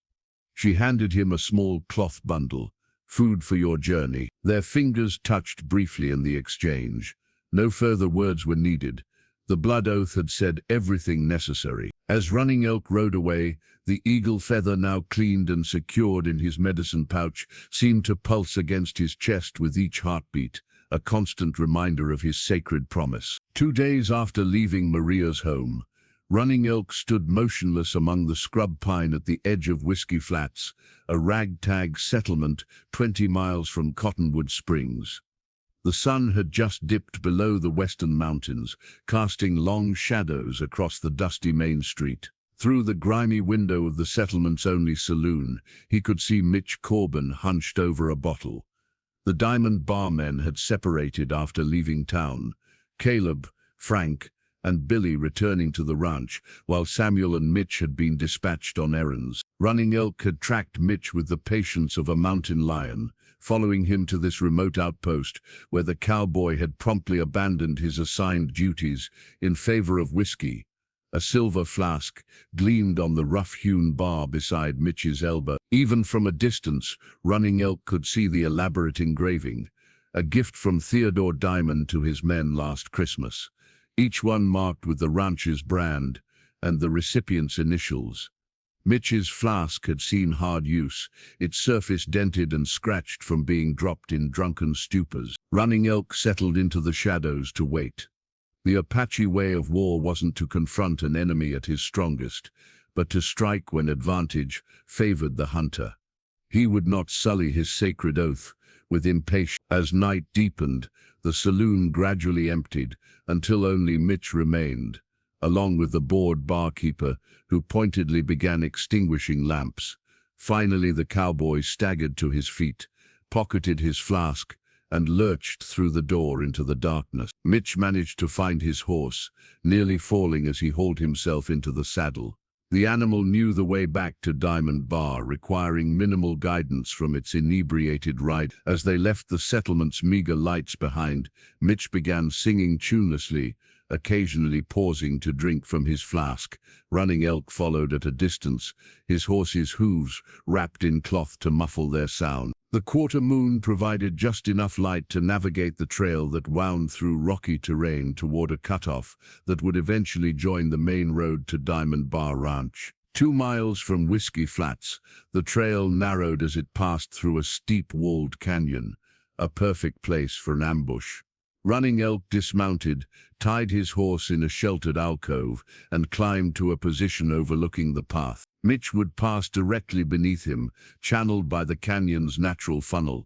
She handed him a small cloth bundle. "Food for your journey." Their fingers touched briefly in the exchange. No further words were needed. The blood oath had said everything necessary. As Running Elk rode away, the eagle feather, now cleaned and secured in his medicine pouch, seemed to pulse against his chest with each heartbeat, a constant reminder of his sacred promise. 2 days after leaving Maria's home, Running Elk stood motionless among the scrub pine at the edge of Whiskey Flats, a ragtag settlement 20 miles from Cottonwood Springs. The sun had just dipped below the western mountains, casting long shadows across the dusty main street. Through the grimy window of the settlement's only saloon, he could see Mitch Corbin hunched over a bottle. The Diamond Bar men had separated after leaving town. Caleb, Frank, and Billy returning to the ranch, while Samuel and Mitch had been dispatched on errands. Running Elk had tracked Mitch with the patience of a mountain lion, following him to this remote outpost where the cowboy had promptly abandoned his assigned duties in favor of whiskey. A silver flask gleamed on the rough-hewn bar beside Mitch's elbow. Even from a distance, Running Elk could see the elaborate engraving, a gift from Theodore Diamond to his men last Christmas, each one marked with the ranch's brand and the recipient's initials. Mitch's flask had seen hard use, its surface dented and scratched from being dropped in drunken stupors. Running Elk settled into the shadows to wait. The Apache way of war wasn't to confront an enemy at his strongest, but to strike when advantage favored the hunter. He would not sully his sacred oath with impatience. As night deepened, the saloon gradually emptied until only Mitch remained, along with the bored barkeeper, who pointedly began extinguishing lamps. Finally, the cowboy staggered to his feet, pocketed his flask, and lurched through the door into the darkness. Mitch managed to find his horse, nearly falling as he hauled himself into the saddle. The animal knew the way back to Diamond Bar, requiring minimal guidance from its inebriated rider. As they left the settlement's meager lights behind, Mitch began singing tunelessly, occasionally pausing to drink from his flask. Running Elk followed at a distance, his horse's hooves wrapped in cloth to muffle their sound. The quarter moon provided just enough light to navigate the trail that wound through rocky terrain toward a cutoff that would eventually join the main road to Diamond Bar Ranch. 2 miles from Whiskey Flats, the trail narrowed as it passed through a steep walled canyon, a perfect place for an ambush. Running Elk dismounted, tied his horse in a sheltered alcove, and climbed to a position overlooking the path. Mitch would pass directly beneath him, channeled by the canyon's natural funnel.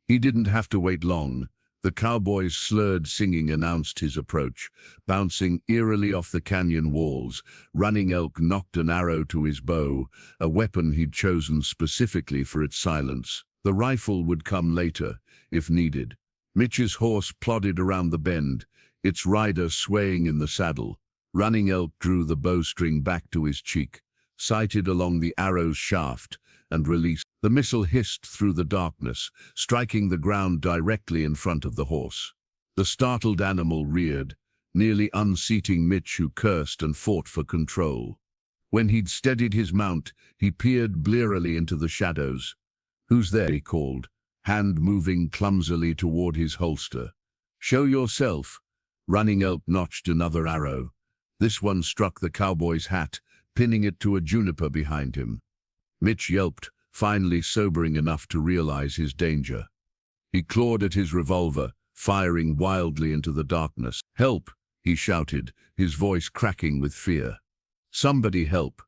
He didn't have to wait long. The cowboy's slurred singing announced his approach. Bouncing eerily off the canyon walls, Running Elk nocked an arrow to his bow, a weapon he'd chosen specifically for its silence. The rifle would come later, if needed. Mitch's horse plodded around the bend, its rider swaying in the saddle. Running Elk drew the bowstring back to his cheek, sighted along the arrow's shaft, and released. The missile hissed through the darkness, striking the ground directly in front of the horse. The startled animal reared, nearly unseating Mitch, who cursed and fought for control. When he'd steadied his mount, he peered blearily into the shadows. "Who's there?" he called, hand moving clumsily toward his holster. "Show yourself." Running Elk notched another arrow. This one struck the cowboy's hat, pinning it to a juniper behind him. Mitch yelped, finally sobering enough to realize his danger. He clawed at his revolver, firing wildly into the darkness. "Help!" he shouted, his voice cracking with fear. "Somebody help!"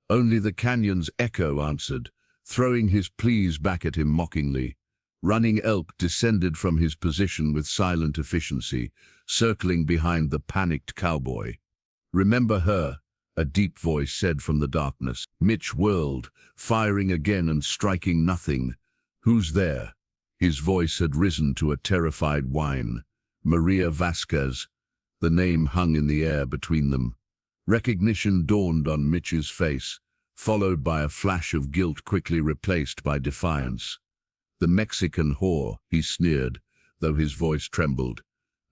Only the canyon's echo answered, throwing his pleas back at him mockingly. Running Elk descended from his position with silent efficiency, circling behind the panicked cowboy. "Remember her," a deep voice said from the darkness. Mitch whirled, firing again and striking nothing. "Who's there?" His voice had risen to a terrified whine. "Maria Vasquez." The name hung in the air between them. Recognition dawned on Mitch's face, followed by a flash of guilt quickly replaced by defiance. "The Mexican whore," he sneered, though his voice trembled.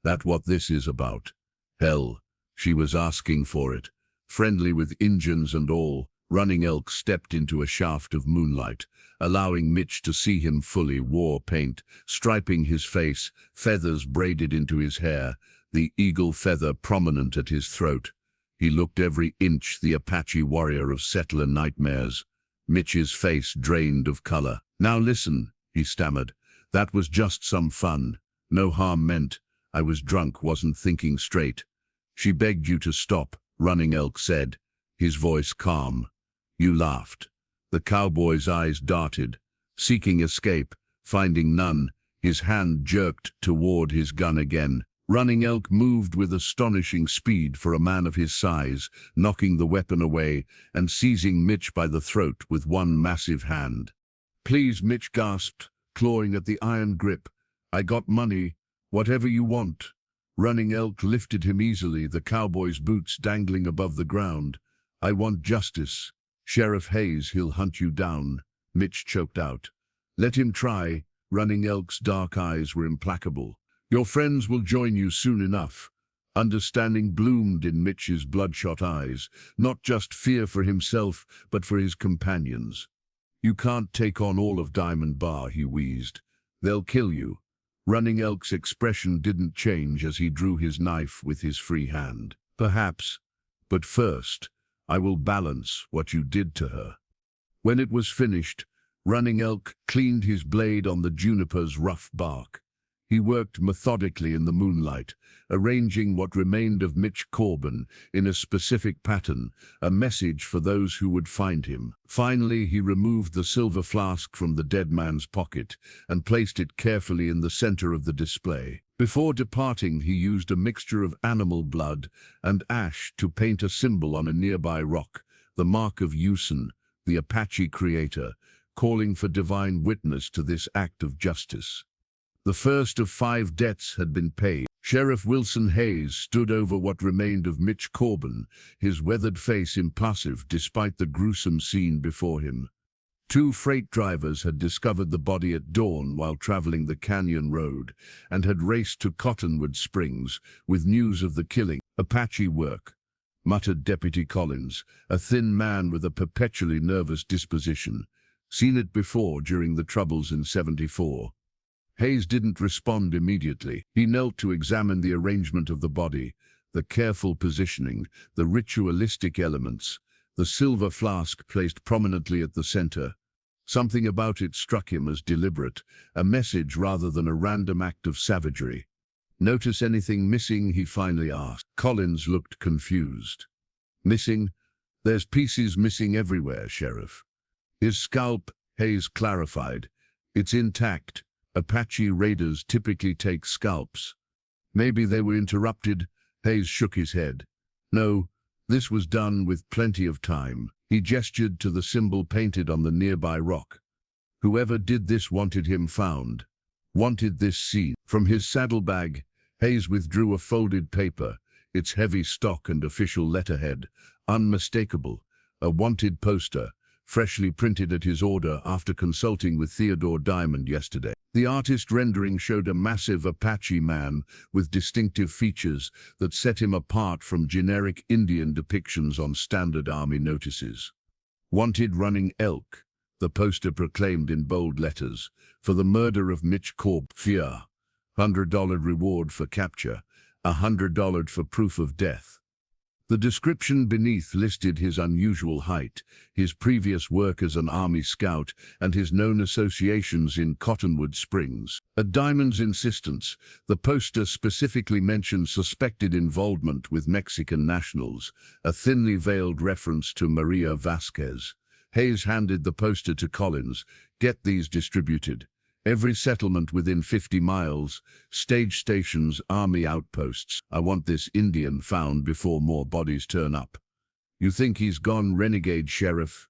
"That what this is about? Hell, she was asking for it. Friendly with Injuns and all." Running Elk stepped into a shaft of moonlight, allowing Mitch to see him fully, war paint striping his face, feathers braided into his hair, the eagle feather prominent at his throat. He looked every inch the Apache warrior of settler nightmares. Mitch's face drained of color. "Now listen," he stammered. "That was just some fun. No harm meant. I was drunk, wasn't thinking straight." "She begged you to stop," Running Elk said, his voice calm. "You laughed." The cowboy's eyes darted. Seeking escape, finding none, his hand jerked toward his gun again. Running Elk moved with astonishing speed for a man of his size, knocking the weapon away and seizing Mitch by the throat with one massive hand. "Please," Mitch gasped, clawing at the iron grip. "I got money. Whatever you want." Running Elk lifted him easily, the cowboy's boots dangling above the ground. "I want justice. Sheriff Hayes, he'll hunt you down," Mitch choked out. "Let him try." Running Elk's dark eyes were implacable. "Your friends will join you soon enough." Understanding bloomed in Mitch's bloodshot eyes, not just fear for himself, but for his companions. "You can't take on all of Diamond Bar," he wheezed. "They'll kill you." Running Elk's expression didn't change as he drew his knife with his free hand. "Perhaps, but first, I will balance what you did to her." When it was finished, Running Elk cleaned his blade on the juniper's rough bark. He worked methodically in the moonlight, arranging what remained of Mitch Corbin in a specific pattern, a message for those who would find him. Finally, he removed the silver flask from the dead man's pocket and placed it carefully in the center of the display. Before departing, he used a mixture of animal blood and ash to paint a symbol on a nearby rock, the mark of Usen, the Apache creator, calling for divine witness to this act of justice. The first of 5 debts had been paid. Sheriff Wilson Hayes stood over what remained of Mitch Corbin, his weathered face impassive despite the gruesome scene before him. 2 freight drivers had discovered the body at dawn while traveling the canyon road and had raced to Cottonwood Springs with news of the killing. "Apache work," muttered Deputy Collins, a thin man with a perpetually nervous disposition. "Seen it before during the troubles in '74. Hayes didn't respond immediately. He knelt to examine the arrangement of the body, the careful positioning, the ritualistic elements, the silver flask placed prominently at the center. Something about it struck him as deliberate, a message rather than a random act of savagery. "Notice anything missing?" he finally asked. Collins looked confused. "Missing? There's pieces missing everywhere, Sheriff." "His scalp," Hayes clarified. "It's intact. Apache raiders typically take scalps." "Maybe they were interrupted." Hayes shook his head. "No, this was done with plenty of time." He gestured to the symbol painted on the nearby rock. Whoever did this wanted him found, wanted this seen. From his saddlebag, Hayes withdrew a folded paper, its heavy stock and official letterhead, unmistakable, a wanted poster, freshly printed at his order after consulting with Theodore Diamond yesterday. The artist rendering showed a massive Apache man with distinctive features that set him apart from generic Indian depictions on standard army notices. Wanted running elk, the poster proclaimed in bold letters, for the murder of Mitch Corbin. Fear, $100 reward for capture, $100 for proof of death. The description beneath listed his unusual height, his previous work as an Army scout, and his known associations in Cottonwood Springs. At Diamond's insistence, the poster specifically mentioned suspected involvement with Mexican nationals, a thinly veiled reference to Maria Vasquez. Hayes handed the poster to Collins. "Get these distributed. Every settlement within 50 miles, stage stations, army outposts. I want this Indian found before more bodies turn up." "You think he's gone renegade, Sheriff?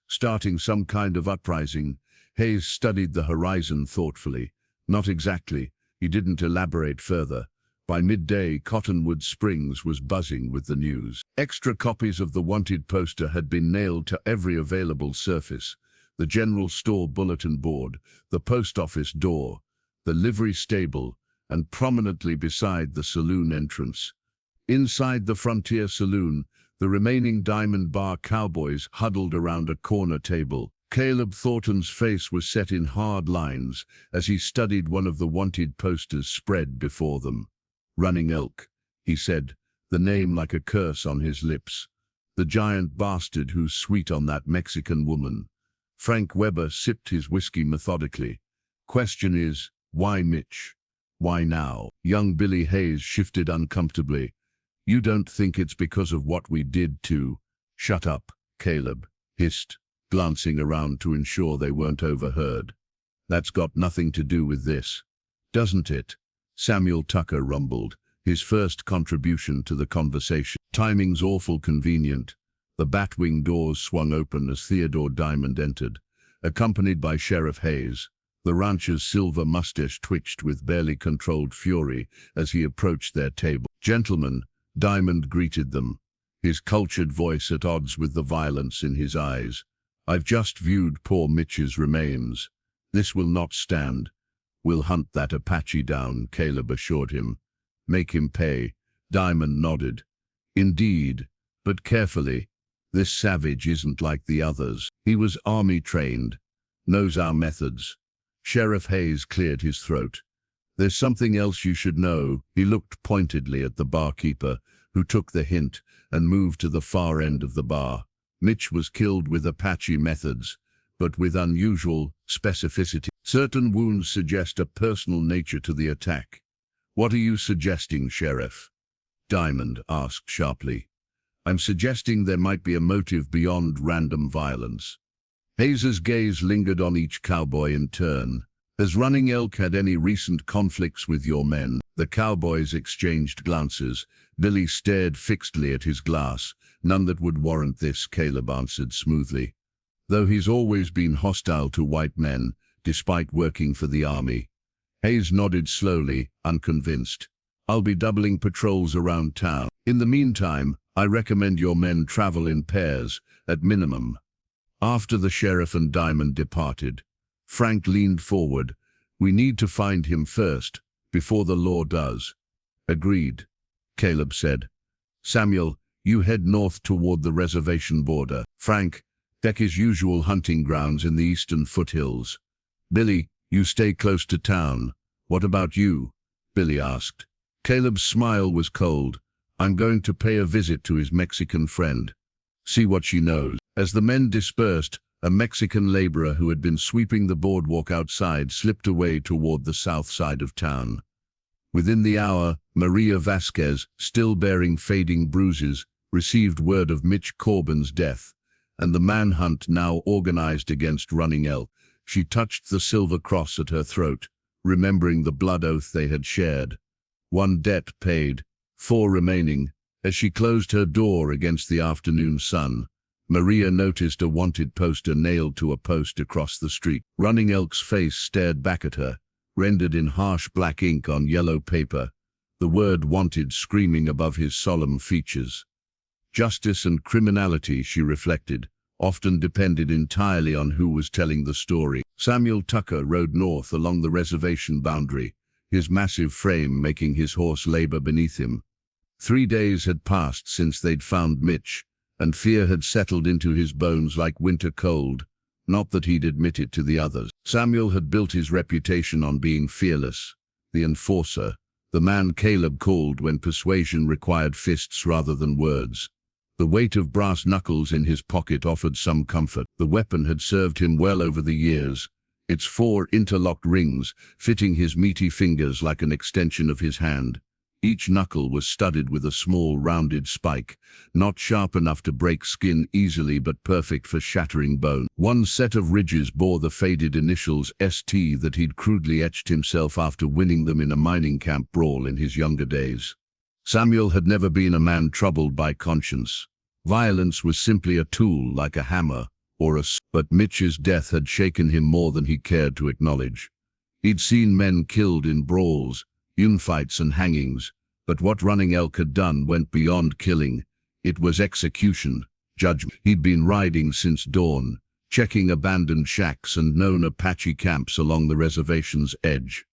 Starting some kind of uprising?" Hayes studied the horizon thoughtfully. "Not exactly." He didn't elaborate further. By midday, Cottonwood Springs was buzzing with the news. Extra copies of the wanted poster had been nailed to every available surface: the general store bulletin board, the post office door, the livery stable, and prominently beside the saloon entrance. Inside the Frontier Saloon, the remaining Diamond Bar cowboys huddled around a corner table. Caleb Thornton's face was set in hard lines as he studied one of the wanted posters spread before them. "Running Elk," he said, the name like a curse on his lips. "The giant bastard who's sweet on that Mexican woman." Frank Weber sipped his whiskey methodically. "Question is, why Mitch? Why now?" Young Billy Hayes shifted uncomfortably. "You don't think it's because of what we did to—" "Shut up," Caleb hissed, glancing around to ensure they weren't overheard. "That's got nothing to do with this, doesn't it?" Samuel Tucker rumbled, his first contribution to the conversation. "Timing's awful convenient." The Batwing doors swung open as Theodore Diamond entered, accompanied by Sheriff Hayes. The rancher's silver mustache twitched with barely controlled fury as he approached their table. "Gentlemen," Diamond greeted them, his cultured voice at odds with the violence in his eyes. "I've just viewed poor Mitch's remains. This will not stand." "We'll hunt that Apache down," Caleb assured him. "Make him pay." Diamond nodded. "Indeed, but carefully. This savage isn't like the others. He was army trained, knows our methods." Sheriff Hayes cleared his throat. "There's something else you should know." He looked pointedly at the barkeeper, who took the hint and moved to the far end of the bar. "Mitch was killed with Apache methods, but with unusual specificity. Certain wounds suggest a personal nature to the attack." "What are you suggesting, Sheriff?" Diamond asked sharply. "I'm suggesting there might be a motive beyond random violence." Hayes's gaze lingered on each cowboy in turn. "Has Running Elk had any recent conflicts with your men?" The cowboys exchanged glances. Billy stared fixedly at his glass. "None that would warrant this," Caleb answered smoothly. "Though he's always been hostile to white men, despite working for the army." Hayes nodded slowly, unconvinced. "I'll be doubling patrols around town. In the meantime, I recommend your men travel in pairs, at minimum." After the sheriff and Diamond departed, Frank leaned forward. "We need to find him first, before the law does." "Agreed," Caleb said. "Samuel, you head north toward the reservation border. Frank, deck his usual hunting grounds in the eastern foothills. Billy, you stay close to town." "What about you?" Billy asked. Caleb's smile was cold. "I'm going to pay a visit to his Mexican friend. See what she knows." As the men dispersed, a Mexican laborer who had been sweeping the boardwalk outside slipped away toward the south side of town. Within the hour, Maria Vasquez, still bearing fading bruises, received word of Mitch Corbin's death, and the manhunt now organized against Running Elk. She touched the silver cross at her throat, remembering the blood oath they had shared. One debt paid, 4 remaining. As she closed her door against the afternoon sun, Maria noticed a wanted poster nailed to a post across the street. Running Elk's face stared back at her, rendered in harsh black ink on yellow paper, the word wanted screaming above his solemn features. Justice and criminality, she reflected, often depended entirely on who was telling the story. Samuel Tucker rode north along the reservation boundary, his massive frame making his horse labor beneath him. 3 days had passed since they'd found Mitch, and fear had settled into his bones like winter cold, not that he'd admit it to the others. Samuel had built his reputation on being fearless, the enforcer, the man Caleb called when persuasion required fists rather than words. The weight of brass knuckles in his pocket offered some comfort. The weapon had served him well over the years, its 4 interlocked rings fitting his meaty fingers like an extension of his hand. Each knuckle was studded with a small rounded spike, not sharp enough to break skin easily but perfect for shattering bone. One set of ridges bore the faded initials ST that he'd crudely etched himself after winning them in a mining camp brawl in his younger days. Samuel had never been a man troubled by conscience. Violence was simply a tool like a hammer or a saw. But Mitch's death had shaken him more than he cared to acknowledge. He'd seen men killed in brawls, infights and hangings, but what Running Elk had done went beyond killing. It was execution, judgment. He'd been riding since dawn, checking abandoned shacks and known Apache camps along the reservation's edge.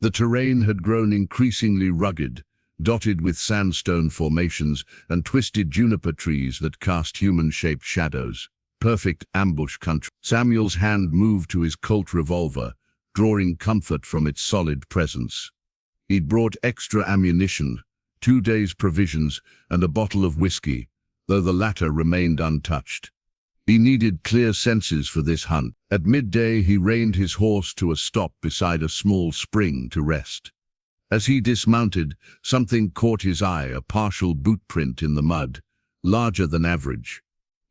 The terrain had grown increasingly rugged, dotted with sandstone formations and twisted juniper trees that cast human-shaped shadows. Perfect ambush country. Samuel's hand moved to his Colt revolver, drawing comfort from its solid presence. He'd brought extra ammunition, 2 days' provisions, and a bottle of whiskey, though the latter remained untouched. He needed clear senses for this hunt. At midday he reined his horse to a stop beside a small spring to rest. As he dismounted, something caught his eye, a partial boot print in the mud, larger than average.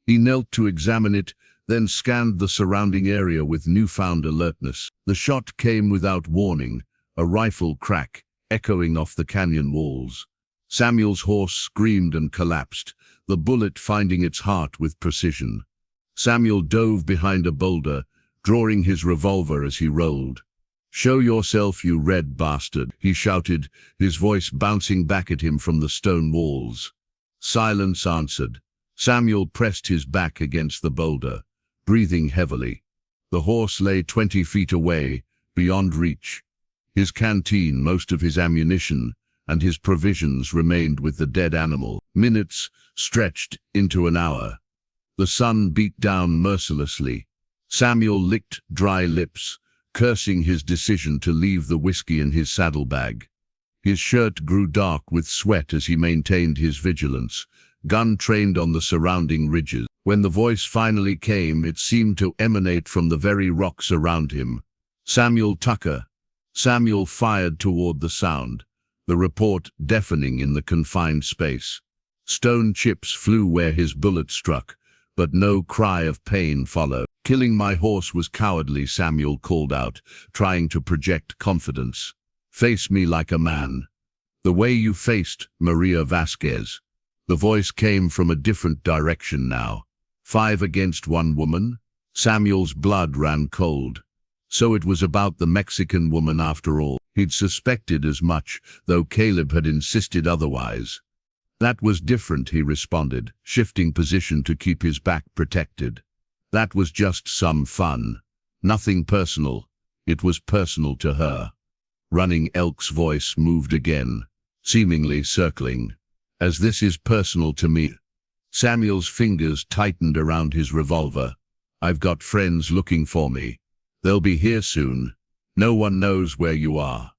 He knelt to examine it, then scanned the surrounding area with newfound alertness. The shot came without warning, a rifle crack, echoing off the canyon walls. Samuel's horse screamed and collapsed, the bullet finding its heart with precision. Samuel dove behind a boulder, drawing his revolver as he rolled. "Show yourself, you red bastard," he shouted, his voice bouncing back at him from the stone walls. Silence answered. Samuel pressed his back against the boulder, breathing heavily. The horse lay 20 feet away, beyond reach. His canteen, most of his ammunition, and his provisions remained with the dead animal. Minutes stretched into an hour. The sun beat down mercilessly. Samuel licked dry lips, cursing his decision to leave the whiskey in his saddlebag. His shirt grew dark with sweat as he maintained his vigilance, gun trained on the surrounding ridges. When the voice finally came, it seemed to emanate from the very rocks around him. "Samuel Tucker." Samuel fired toward the sound, the report deafening in the confined space. Stone chips flew where his bullet struck, but no cry of pain followed. "Killing my horse was cowardly," Samuel called out, trying to project confidence. "Face me like a man. The way you faced Maria Vasquez." The voice came from a different direction now. 5 against 1 woman? Samuel's blood ran cold. So it was about the Mexican woman after all. He'd suspected as much, though Caleb had insisted otherwise. "That was different," he responded, shifting position to keep his back protected. "That was just some fun. Nothing personal. It was personal to her." Running Elk's voice moved again, seemingly circling. "As this is personal to me." Samuel's fingers tightened around his revolver. "I've got friends looking for me. They'll be here soon. No one knows where you are."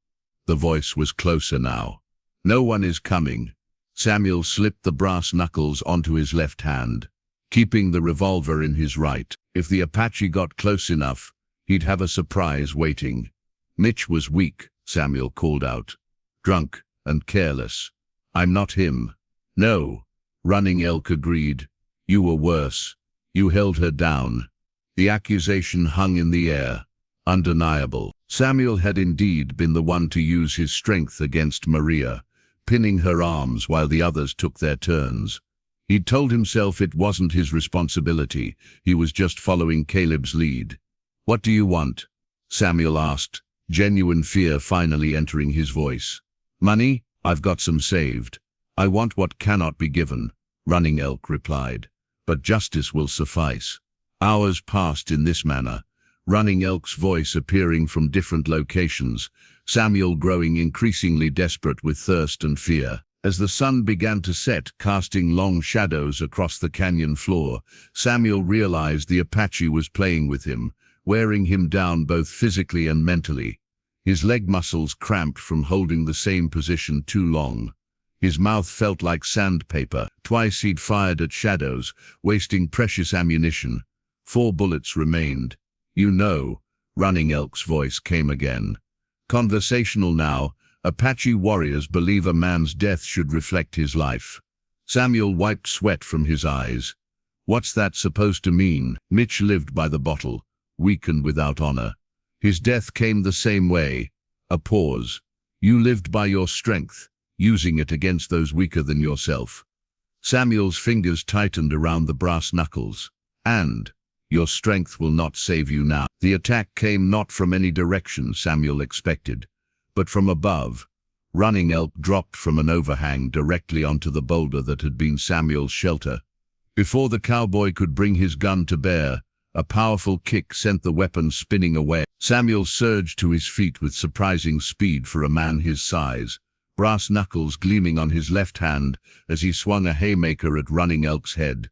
The voice was closer now. "No one is coming." Samuel slipped the brass knuckles onto his left hand, keeping the revolver in his right. If the Apache got close enough, he'd have a surprise waiting. Mitch was weak, Samuel called out. "Drunk and careless. I'm not him." "No," Running Elk agreed. "You were worse. You held her down." The accusation hung in the air, undeniable. Samuel had indeed been the one to use his strength against Maria, pinning her arms while the others took their turns. He told himself it wasn't his responsibility. He was just following Caleb's lead. "What do you want?" Samuel asked, genuine fear finally entering his voice. "Money? I've got some saved." "I want what cannot be given," Running Elk replied. "But justice will suffice." Hours passed in this manner, Running Elk's voice appearing from different locations, Samuel growing increasingly desperate with thirst and fear. As the sun began to set, casting long shadows across the canyon floor, Samuel realized the Apache was playing with him, wearing him down both physically and mentally. His leg muscles cramped from holding the same position too long. His mouth felt like sandpaper. Twice he'd fired at shadows, wasting precious ammunition. 4 bullets remained. "You know," Running Elk's voice came again. Conversational now, Apache warriors believe a man's death should reflect his life. Samuel wiped sweat from his eyes. "What's that supposed to mean?" Mitch lived by the bottle, weakened without honor. His death came the same way. A pause. "You lived by your strength, using it against those weaker than yourself." Samuel's fingers tightened around the brass knuckles. "And your strength will not save you now." The attack came not from any direction Samuel expected, but from above. Running Elk dropped from an overhang directly onto the boulder that had been Samuel's shelter. Before the cowboy could bring his gun to bear, a powerful kick sent the weapon spinning away. Samuel surged to his feet with surprising speed for a man his size, brass knuckles gleaming on his left hand as he swung a haymaker at Running Elk's head.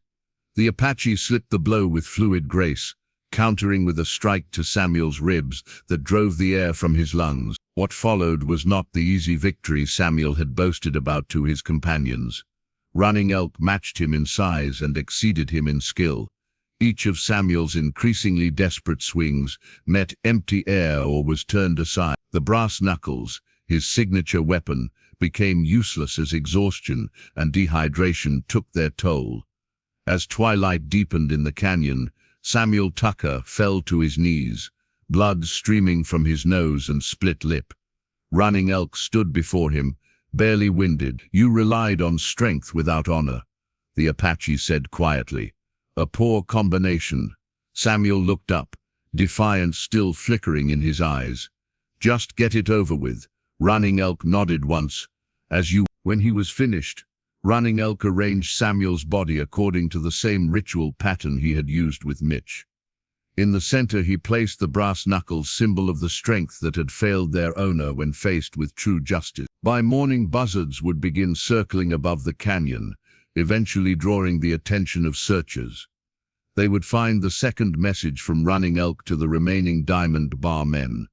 The Apache slipped the blow with fluid grace, countering with a strike to Samuel's ribs that drove the air from his lungs. What followed was not the easy victory Samuel had boasted about to his companions. Running Elk matched him in size and exceeded him in skill. Each of Samuel's increasingly desperate swings met empty air or was turned aside. The brass knuckles, his signature weapon, became useless as exhaustion and dehydration took their toll. As twilight deepened in the canyon, Samuel Tucker fell to his knees, blood streaming from his nose and split lip. Running Elk stood before him, barely winded. "You relied on strength without honor," the Apache said quietly. "A poor combination." Samuel looked up, defiance still flickering in his eyes. "Just get it over with." Running Elk nodded once. When he was finished, Running Elk arranged Samuel's body according to the same ritual pattern he had used with Mitch. In the center he placed the brass knuckles, symbol of the strength that had failed their owner when faced with true justice. By morning, buzzards would begin circling above the canyon, eventually drawing the attention of searchers. They would find the second message from Running Elk to the remaining Diamond Bar men.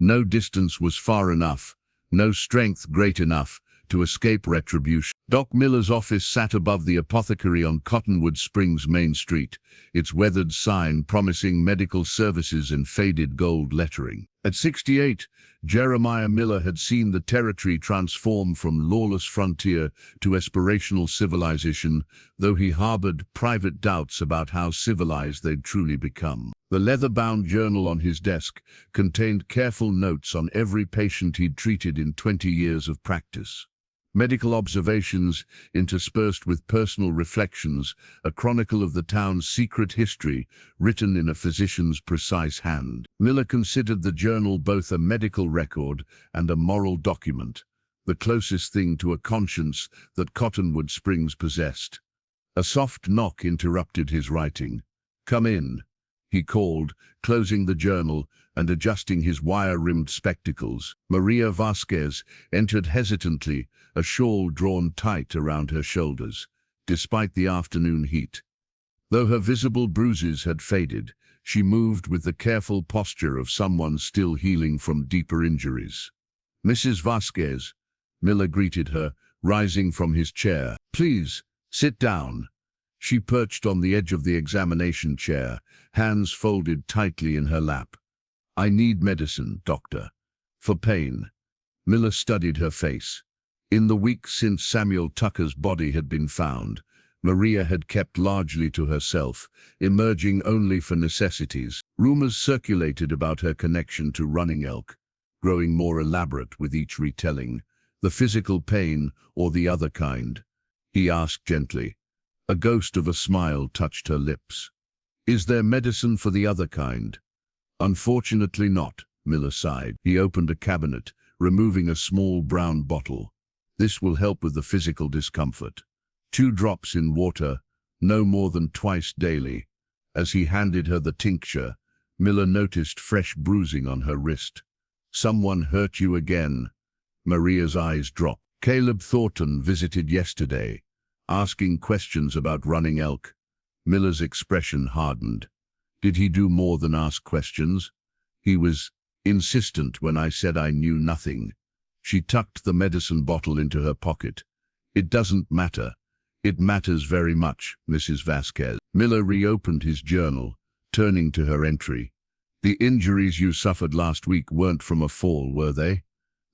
No distance was far enough, no strength great enough, to escape retribution. Doc Miller's office sat above the apothecary on Cottonwood Springs Main Street, its weathered sign promising medical services in faded gold lettering. At 68, Jeremiah Miller had seen the territory transform from lawless frontier to aspirational civilization, though he harbored private doubts about how civilized they'd truly become. The leather-bound journal on his desk contained careful notes on every patient he'd treated in 20 years of practice. Medical observations interspersed with personal reflections, a chronicle of the town's secret history, written in a physician's precise hand. Miller considered the journal both a medical record and a moral document, the closest thing to a conscience that Cottonwood Springs possessed. A soft knock interrupted his writing. "Come in," he called, closing the journal and adjusting his wire-rimmed spectacles. Maria Vasquez entered hesitantly, a shawl drawn tight around her shoulders, despite the afternoon heat. Though her visible bruises had faded, she moved with the careful posture of someone still healing from deeper injuries. "Mrs. Vasquez," Miller greeted her, rising from his chair. "Please, sit down." She perched on the edge of the examination chair, hands folded tightly in her lap. "I need medicine, doctor." "For pain?" Miller studied her face. In the weeks since Samuel Tucker's body had been found, Maria had kept largely to herself, emerging only for necessities. Rumors circulated about her connection to Running Elk, growing more elaborate with each retelling. "The physical pain or the other kind?" he asked gently. A ghost of a smile touched her lips. Is there medicine for the other kind? Unfortunately not, Miller sighed. He opened a cabinet, removing a small brown bottle. This will help with the physical discomfort. 2 drops in water, no more than twice daily. As he handed her the tincture, Miller noticed fresh bruising on her wrist. Someone hurt you again? Maria's eyes dropped. Caleb Thornton visited yesterday, asking questions about running elk. Miller's expression hardened. Did he do more than ask questions? He was insistent when I said I knew nothing. She tucked the medicine bottle into her pocket. It doesn't matter. It matters very much, Mrs. Vasquez. Miller reopened his journal, turning to her entry. The injuries you suffered last week weren't from a fall, were they?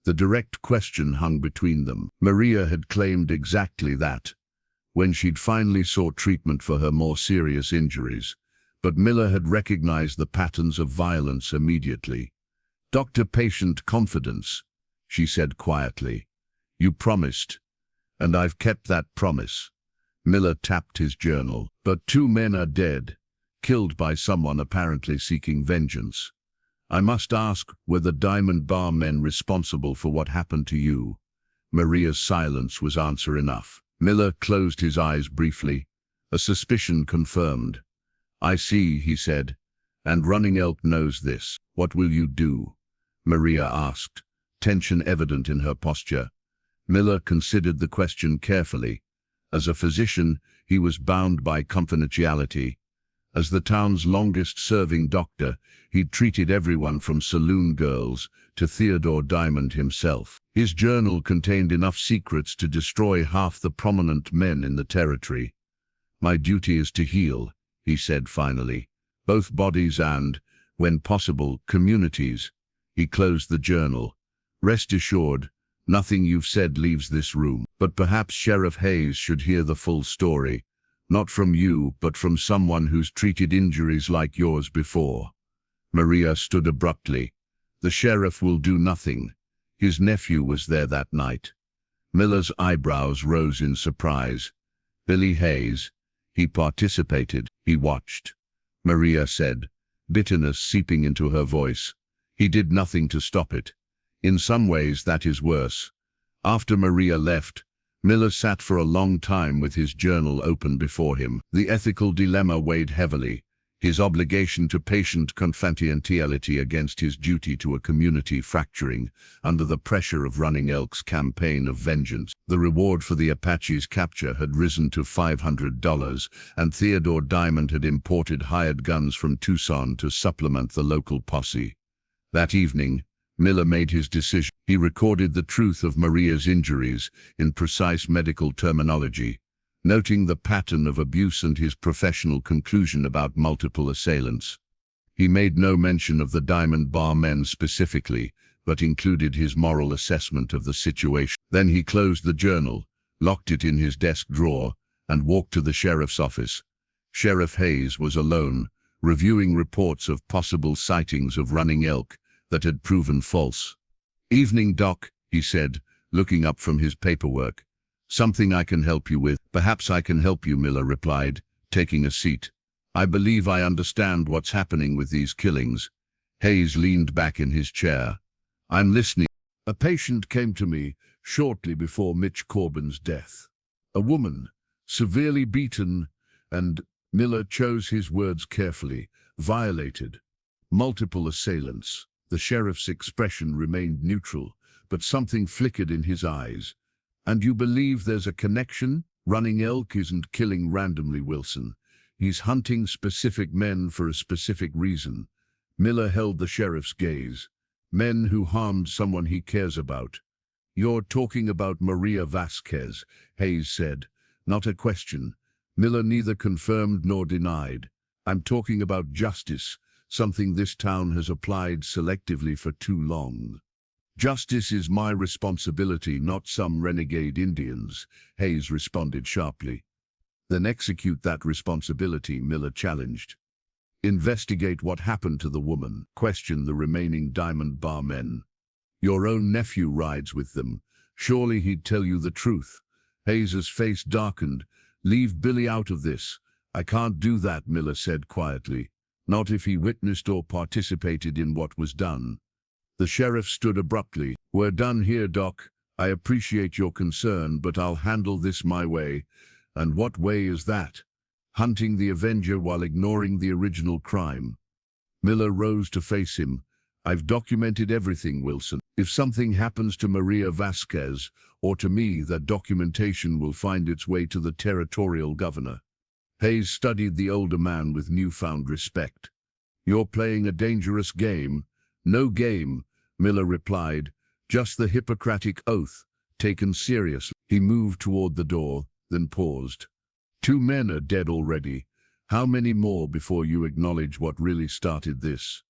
The direct question hung between them. Maria had claimed exactly that, when she'd finally sought treatment for her more serious injuries. But Miller had recognized the patterns of violence immediately. Doctor-patient confidence, she said quietly. You promised, and I've kept that promise. Miller tapped his journal. But 2 men are dead, killed by someone apparently seeking vengeance. I must ask, were the Diamond Bar men responsible for what happened to you? Maria's silence was answer enough. Miller closed his eyes briefly, a suspicion confirmed. I see, he said, and Running Elk knows this. What will you do? Maria asked, tension evident in her posture. Miller considered the question carefully. As a physician, he was bound by confidentiality. As the town's longest-serving doctor, he'd treated everyone from saloon girls to Theodore Diamond himself. His journal contained enough secrets to destroy half the prominent men in the territory. My duty is to heal, he said finally, both bodies and, when possible, communities. He closed the journal. Rest assured, nothing you've said leaves this room. But perhaps Sheriff Hayes should hear the full story. Not from you, but from someone who's treated injuries like yours before. Maria stood abruptly. The sheriff will do nothing. His nephew was there that night. Miller's eyebrows rose in surprise. Billy Hayes. He participated. He watched. Maria said, bitterness seeping into her voice. He did nothing to stop it. In some ways that is worse. After Maria left, Miller sat for a long time with his journal open before him. The ethical dilemma weighed heavily, his obligation to patient confidentiality against his duty to a community fracturing under the pressure of Running Elk's campaign of vengeance. The reward for the Apache's capture had risen to $500, and Theodore Diamond had imported hired guns from Tucson to supplement the local posse. That evening, Miller made his decision. He recorded the truth of Maria's injuries in precise medical terminology, noting the pattern of abuse and his professional conclusion about multiple assailants. He made no mention of the Diamond Bar men specifically, but included his moral assessment of the situation. Then he closed the journal, locked it in his desk drawer, and walked to the sheriff's office. Sheriff Hayes was alone, reviewing reports of possible sightings of Running Elk that had proven false. Evening, Doc, he said, looking up from his paperwork. Something I can help you with? Perhaps I can help you, Miller replied, taking a seat. I believe I understand what's happening with these killings. Hayes leaned back in his chair. I'm listening. A patient came to me shortly before Mitch Corbin's death. A woman, severely beaten and, Miller chose his words carefully, violated. Multiple assailants. The sheriff's expression remained neutral, but something flickered in his eyes. And you believe there's a connection? Running Elk isn't killing randomly, Wilson. He's hunting specific men for a specific reason. Miller held the sheriff's gaze. Men who harmed someone he cares about. You're talking about Maria Vasquez, Hayes said. Not a question. Miller neither confirmed nor denied. I'm talking about justice. Something this town has applied selectively for too long. Justice is my responsibility, not some renegade Indians, Hayes responded sharply. Then execute that responsibility, Miller challenged. Investigate what happened to the woman. Question the remaining Diamond Bar men. Your own nephew rides with them. Surely he'd tell you the truth. Hayes's face darkened, "Leave Billy out of this." "I can't do that," Miller said quietly. "Not if he witnessed or participated in what was done." The sheriff stood abruptly. "We're done here, Doc. I appreciate your concern, but I'll handle this my way." "And what way is that?" "Hunting the Avenger while ignoring the original crime." Miller rose to face him. "I've documented everything, Wilson. If something happens to Maria Vasquez, or to me, that documentation will find its way to the territorial governor." Hayes studied the older man with newfound respect. "You're playing a dangerous game." "No game," Miller replied, "just the Hippocratic Oath, taken seriously." He moved toward the door, then paused. "2 men are dead already. How many more before you acknowledge what really started this?"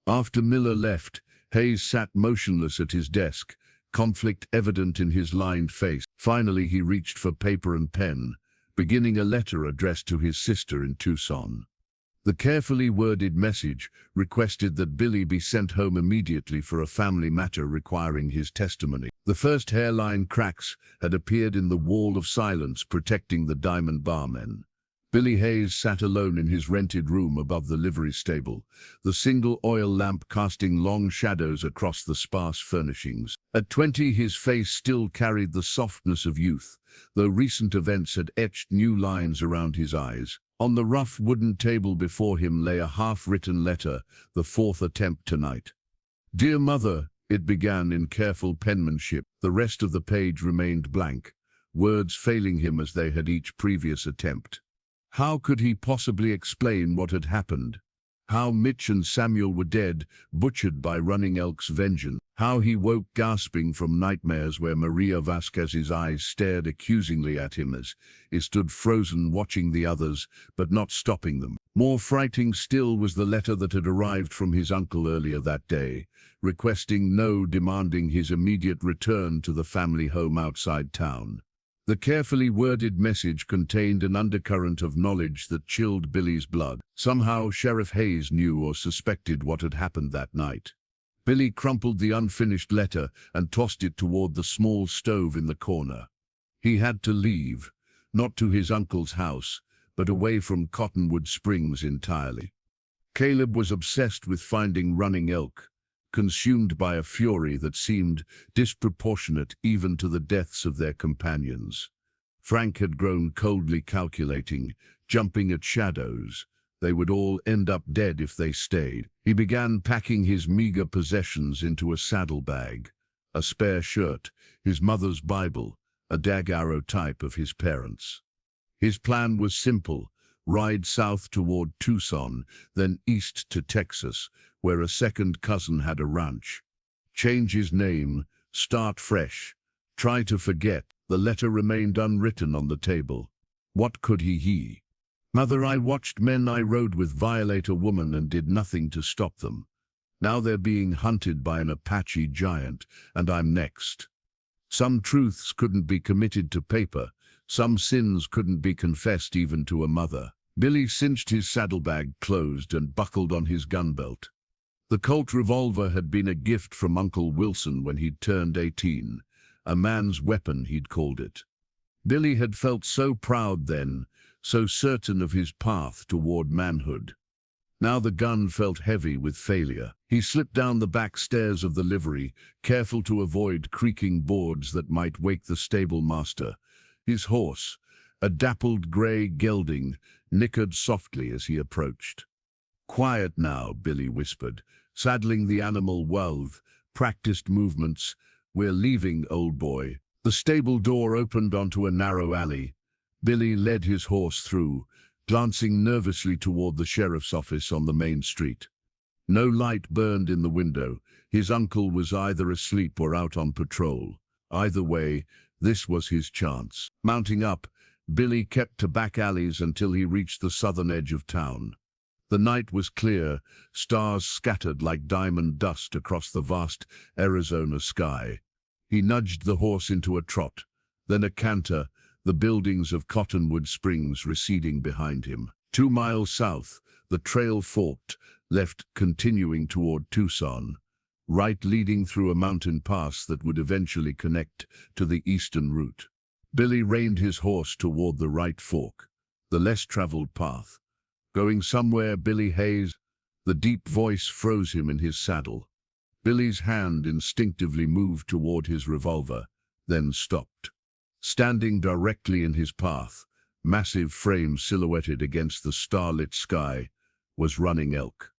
After Miller left, Hayes sat motionless at his desk, conflict evident in his lined face. Finally, he reached for paper and pen, beginning a letter addressed to his sister in Tucson. The carefully worded message requested that Billy be sent home immediately for a family matter requiring his testimony. The first hairline cracks had appeared in the wall of silence protecting the Diamond Bar men. Billy Hayes sat alone in his rented room above the livery stable, the single oil lamp casting long shadows across the sparse furnishings. At 20, his face still carried the softness of youth, though recent events had etched new lines around his eyes. On the rough wooden table before him lay a half-written letter, the 4th attempt tonight. "Dear Mother," it began in careful penmanship. The rest of the page remained blank, words failing him as they had each previous attempt. How could he possibly explain what had happened? How Mitch and Samuel were dead, butchered by Running Elk's vengeance. How he woke gasping from nightmares where Maria Vasquez's eyes stared accusingly at him as he stood frozen watching the others, but not stopping them. More frightening still was the letter that had arrived from his uncle earlier that day, requesting demanding his immediate return to the family home outside town. The carefully worded message contained an undercurrent of knowledge that chilled Billy's blood. Somehow Sheriff Hayes knew or suspected what had happened that night. Billy crumpled the unfinished letter and tossed it toward the small stove in the corner. He had to leave, not to his uncle's house, but away from Cottonwood Springs entirely. Caleb was obsessed with finding Running Elk, consumed by a fury that seemed disproportionate even to the deaths of their companions. Frank had grown coldly calculating, jumping at shadows. They would all end up dead if they stayed. He began packing his meager possessions into a saddlebag, a spare shirt, his mother's Bible, a daguerreotype of his parents. His plan was simple: ride south toward Tucson, then east to Texas, where a second cousin had a ranch. Change his name, start fresh, try to forget. The letter remained unwritten on the table. What could he? "Mother, I watched men I rode with violate a woman and did nothing to stop them. Now they're being hunted by an Apache giant, and I'm next." Some truths couldn't be committed to paper. Some sins couldn't be confessed even to a mother. Billy cinched his saddlebag closed and buckled on his gun belt. The Colt revolver had been a gift from Uncle Wilson when he'd turned 18, a man's weapon he'd called it. Billy had felt so proud then, so certain of his path toward manhood. Now the gun felt heavy with failure. He slipped down the back stairs of the livery, careful to avoid creaking boards that might wake the stable master. His horse, a dappled gray gelding, nickered softly as he approached. "Quiet now," Billy whispered, saddling the animal with practiced movements. "We're leaving, old boy." The stable door opened onto a narrow alley. Billy led his horse through, glancing nervously toward the sheriff's office on the main street. No light burned in the window. His uncle was either asleep or out on patrol. Either way, this was his chance. Mounting up, Billy kept to back alleys until he reached the southern edge of town. The night was clear, stars scattered like diamond dust across the vast Arizona sky. He nudged the horse into a trot, then a canter, the buildings of Cottonwood Springs receding behind him. 2 miles south, the trail forked, left continuing toward Tucson, right leading through a mountain pass that would eventually connect to the eastern route. Billy reined his horse toward the right fork, the less traveled path. Going somewhere, Billy Hayes? The deep voice froze him in his saddle. Billy's hand instinctively moved toward his revolver, then stopped. Standing directly in his path, massive frame silhouetted against the starlit sky, was Running Elk.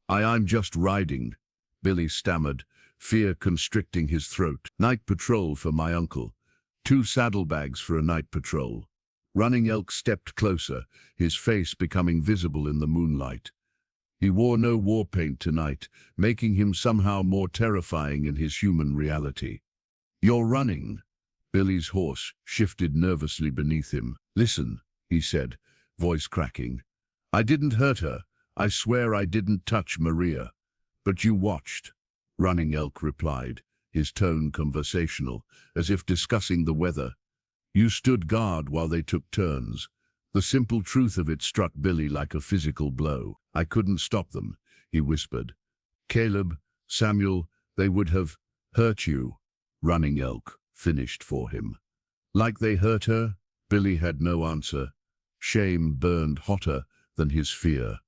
I'm just riding," Billy stammered, fear constricting his throat. "Night patrol for my uncle. 2 saddlebags for a night patrol." Running Elk stepped closer, his face becoming visible in the moonlight. He wore no war paint tonight, making him somehow more terrifying in his human reality. "You're running." Billy's horse shifted nervously beneath him. "Listen," he said, voice cracking. "I didn't hurt her. I swear I didn't touch Maria. But you watched." Running Elk replied, his tone conversational, as if discussing the weather. "You stood guard while they took turns." The simple truth of it struck Billy like a physical blow. "I couldn't stop them," he whispered. "Caleb, Samuel, they would have hurt you." Running Elk finished for him. "Like they hurt her?" Billy had no answer. Shame burned hotter than his fear.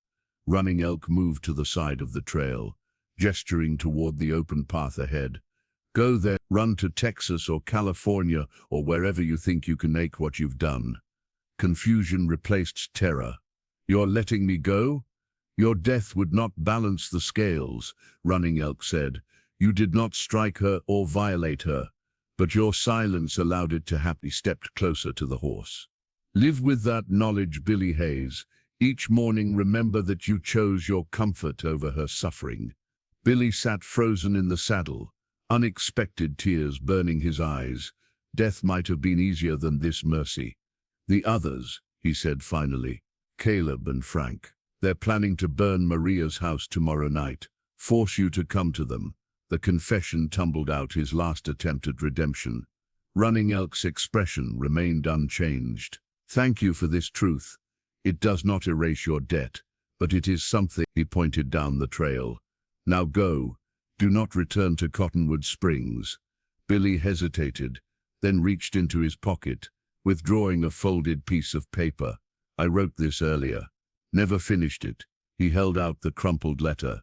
Running Elk moved to the side of the trail, gesturing toward the open path ahead. "Go there, run to Texas or California or wherever you think you can make what you've done." Confusion replaced terror. "You're letting me go?" "Your death would not balance the scales," Running Elk said. "You did not strike her or violate her, but your silence allowed it to happen." He stepped closer to the horse. "Live with that knowledge, Billy Hayes. Each morning remember that you chose your comfort over her suffering." Billy sat frozen in the saddle, unexpected tears burning his eyes. Death might have been easier than this mercy. "The others," he said finally, "Caleb and Frank. They're planning to burn Maria's house tomorrow night. Force you to come to them." The confession tumbled out, his last attempt at redemption. Running Elk's expression remained unchanged. "Thank you for this truth. It does not erase your debt, but it is something." He pointed down the trail. "Now go. Do not return to Cottonwood Springs." Billy hesitated, then reached into his pocket, withdrawing a folded piece of paper. "I wrote this earlier. Never finished it." He held out the crumpled letter.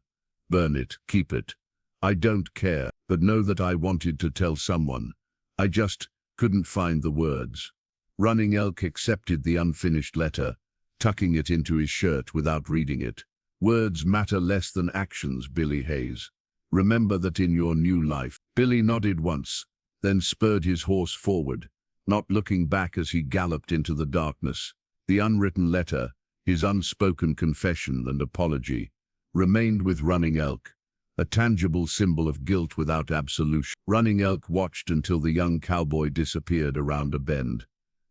"Burn it, keep it. I don't care, but know that I wanted to tell someone. I just couldn't find the words." Running Elk accepted the unfinished letter, tucking it into his shirt without reading it. "Words matter less than actions, Billy Hayes. Remember that in your new life." Billy nodded once, then spurred his horse forward, not looking back as he galloped into the darkness. The unwritten letter, his unspoken confession and apology, remained with Running Elk, a tangible symbol of guilt without absolution. Running Elk watched until the young cowboy disappeared around a bend,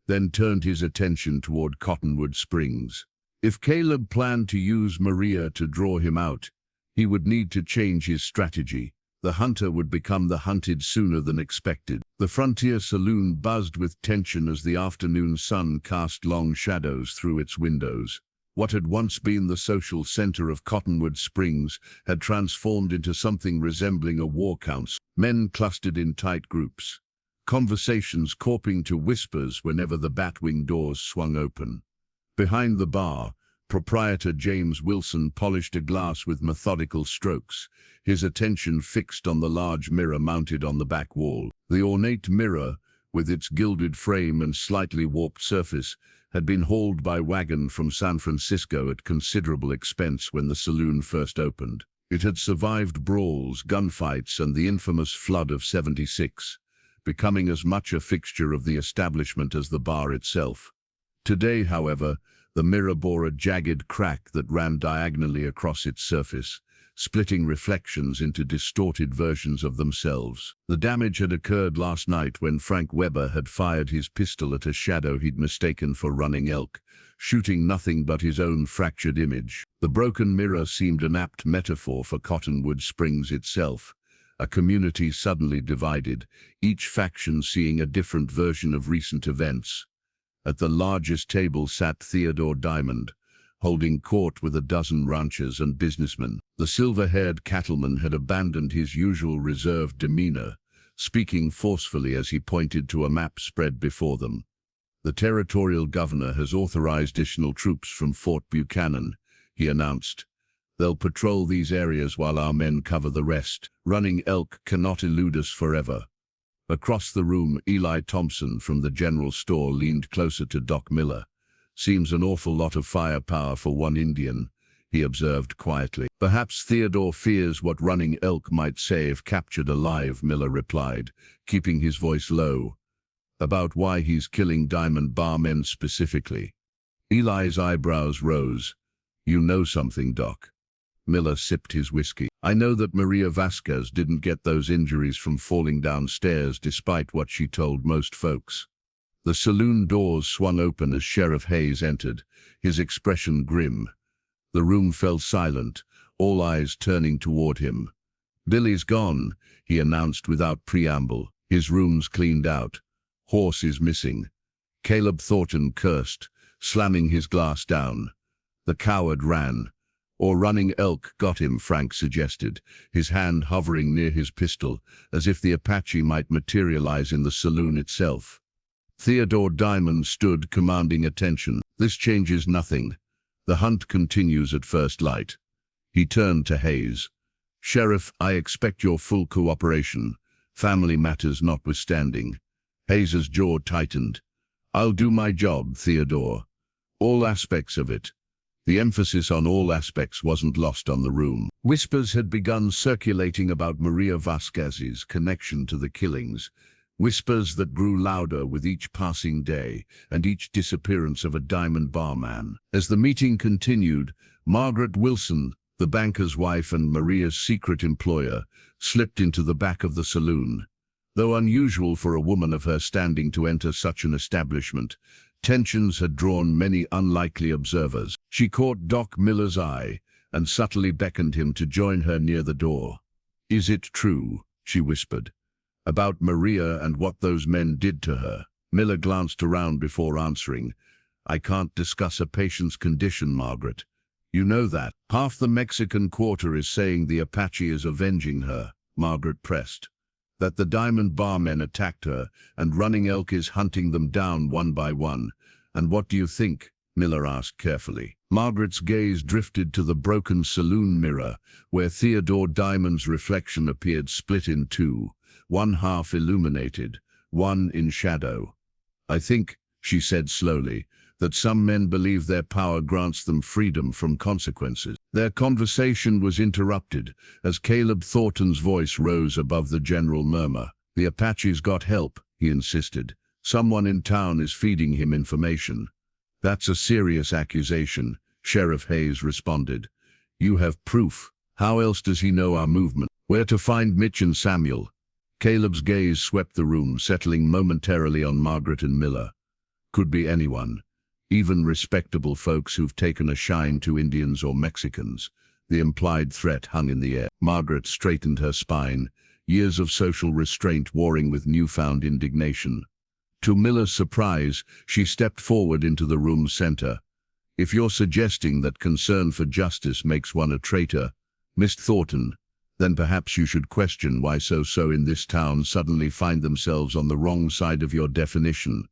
then turned his attention toward Cottonwood Springs. If Caleb planned to use Maria to draw him out, he would need to change his strategy. The hunter would become the hunted sooner than expected. The Frontier Saloon buzzed with tension as the afternoon sun cast long shadows through its windows. What had once been the social center of Cottonwood Springs had transformed into something resembling a war council. Men clustered in tight groups, conversations corping to whispers whenever the batwing doors swung open. Behind the bar, proprietor James Wilson polished a glass with methodical strokes, his attention fixed on the large mirror mounted on the back wall. The ornate mirror, with its gilded frame and slightly warped surface, had been hauled by wagon from San Francisco at considerable expense when the saloon first opened. It had survived brawls, gunfights, and the infamous flood of '76, becoming as much a fixture of the establishment as the bar itself. Today, however, the mirror bore a jagged crack that ran diagonally across its surface, splitting reflections into distorted versions of themselves. The damage had occurred last night when Frank Weber had fired his pistol at a shadow he'd mistaken for Running Elk, shooting nothing but his own fractured image. The broken mirror seemed an apt metaphor for Cottonwood Springs itself, a community suddenly divided, each faction seeing a different version of recent events. At the largest table sat Theodore Diamond, holding court with a dozen ranchers and businessmen. The silver-haired cattleman had abandoned his usual reserved demeanor, speaking forcefully as he pointed to a map spread before them. "The territorial governor has authorized additional troops from Fort Buchanan," he announced. "They'll patrol these areas while our men cover the rest. Running Elk cannot elude us forever." Across the room, Eli Thompson from the general store leaned closer to Doc Miller. "Seems an awful lot of firepower for one Indian," he observed quietly. "Perhaps Theodore fears what Running Elk might say if captured alive," Miller replied, keeping his voice low. "About why he's killing Diamond Bar men specifically." Eli's eyebrows rose. "You know something, Doc?" Miller sipped his whiskey. "I know that Maria Vasquez didn't get those injuries from falling downstairs despite what she told most folks." The saloon doors swung open as Sheriff Hayes entered, his expression grim. The room fell silent, all eyes turning toward him. "Billy's gone," he announced without preamble. "His room's cleaned out. Horse is missing." Caleb Thornton cursed, slamming his glass down. "The coward ran." "Or Running Elk got him," Frank suggested, his hand hovering near his pistol, as if the Apache might materialize in the saloon itself. Theodore Diamond stood, commanding attention. "This changes nothing. The hunt continues at first light." He turned to Hayes. "Sheriff, I expect your full cooperation, family matters notwithstanding." Hayes's jaw tightened. "I'll do my job, Theodore. All aspects of it." The emphasis on all aspects wasn't lost on the room. Whispers had begun circulating about Maria Vasquez's connection to the killings, whispers that grew louder with each passing day and each disappearance of a Diamond Bar man. As the meeting continued, Margaret Wilson, the banker's wife and Maria's secret employer, slipped into the back of the saloon. Though unusual for a woman of her standing to enter such an establishment, tensions had drawn many unlikely observers. She caught Doc Miller's eye and subtly beckoned him to join her near the door. "Is it true," she whispered, "about Maria and what those men did to her?" Miller glanced around before answering. "I can't discuss a patient's condition, Margaret. You know that. Half the Mexican quarter is saying the Apache is avenging her," Margaret pressed. "That the Diamond Bar men attacked her, and Running Elk is hunting them down one by one. And what do you think?" Miller asked carefully. Margaret's gaze drifted to the broken saloon mirror, where Theodore Diamond's reflection appeared split in two, one half illuminated, one in shadow. "I think," she said slowly, "that some men believe their power grants them freedom from consequences." Their conversation was interrupted as Caleb Thornton's voice rose above the general murmur. "The Apache's got help," he insisted. "Someone in town is feeding him information." "That's a serious accusation," Sheriff Hayes responded. "You have proof. How else does he know our movement? Where to find Mitch and Samuel?" Caleb's gaze swept the room, settling momentarily on Margaret and Miller. "Could be anyone. Even respectable folks who've taken a shine to Indians or Mexicans." The implied threat hung in the air. Margaret straightened her spine, years of social restraint warring with newfound indignation. To Miller's surprise, she stepped forward into the room's center. "If you're suggesting that concern for justice makes one a traitor, Miss Thornton, then perhaps you should question why so in this town suddenly find themselves on the wrong side of your definition."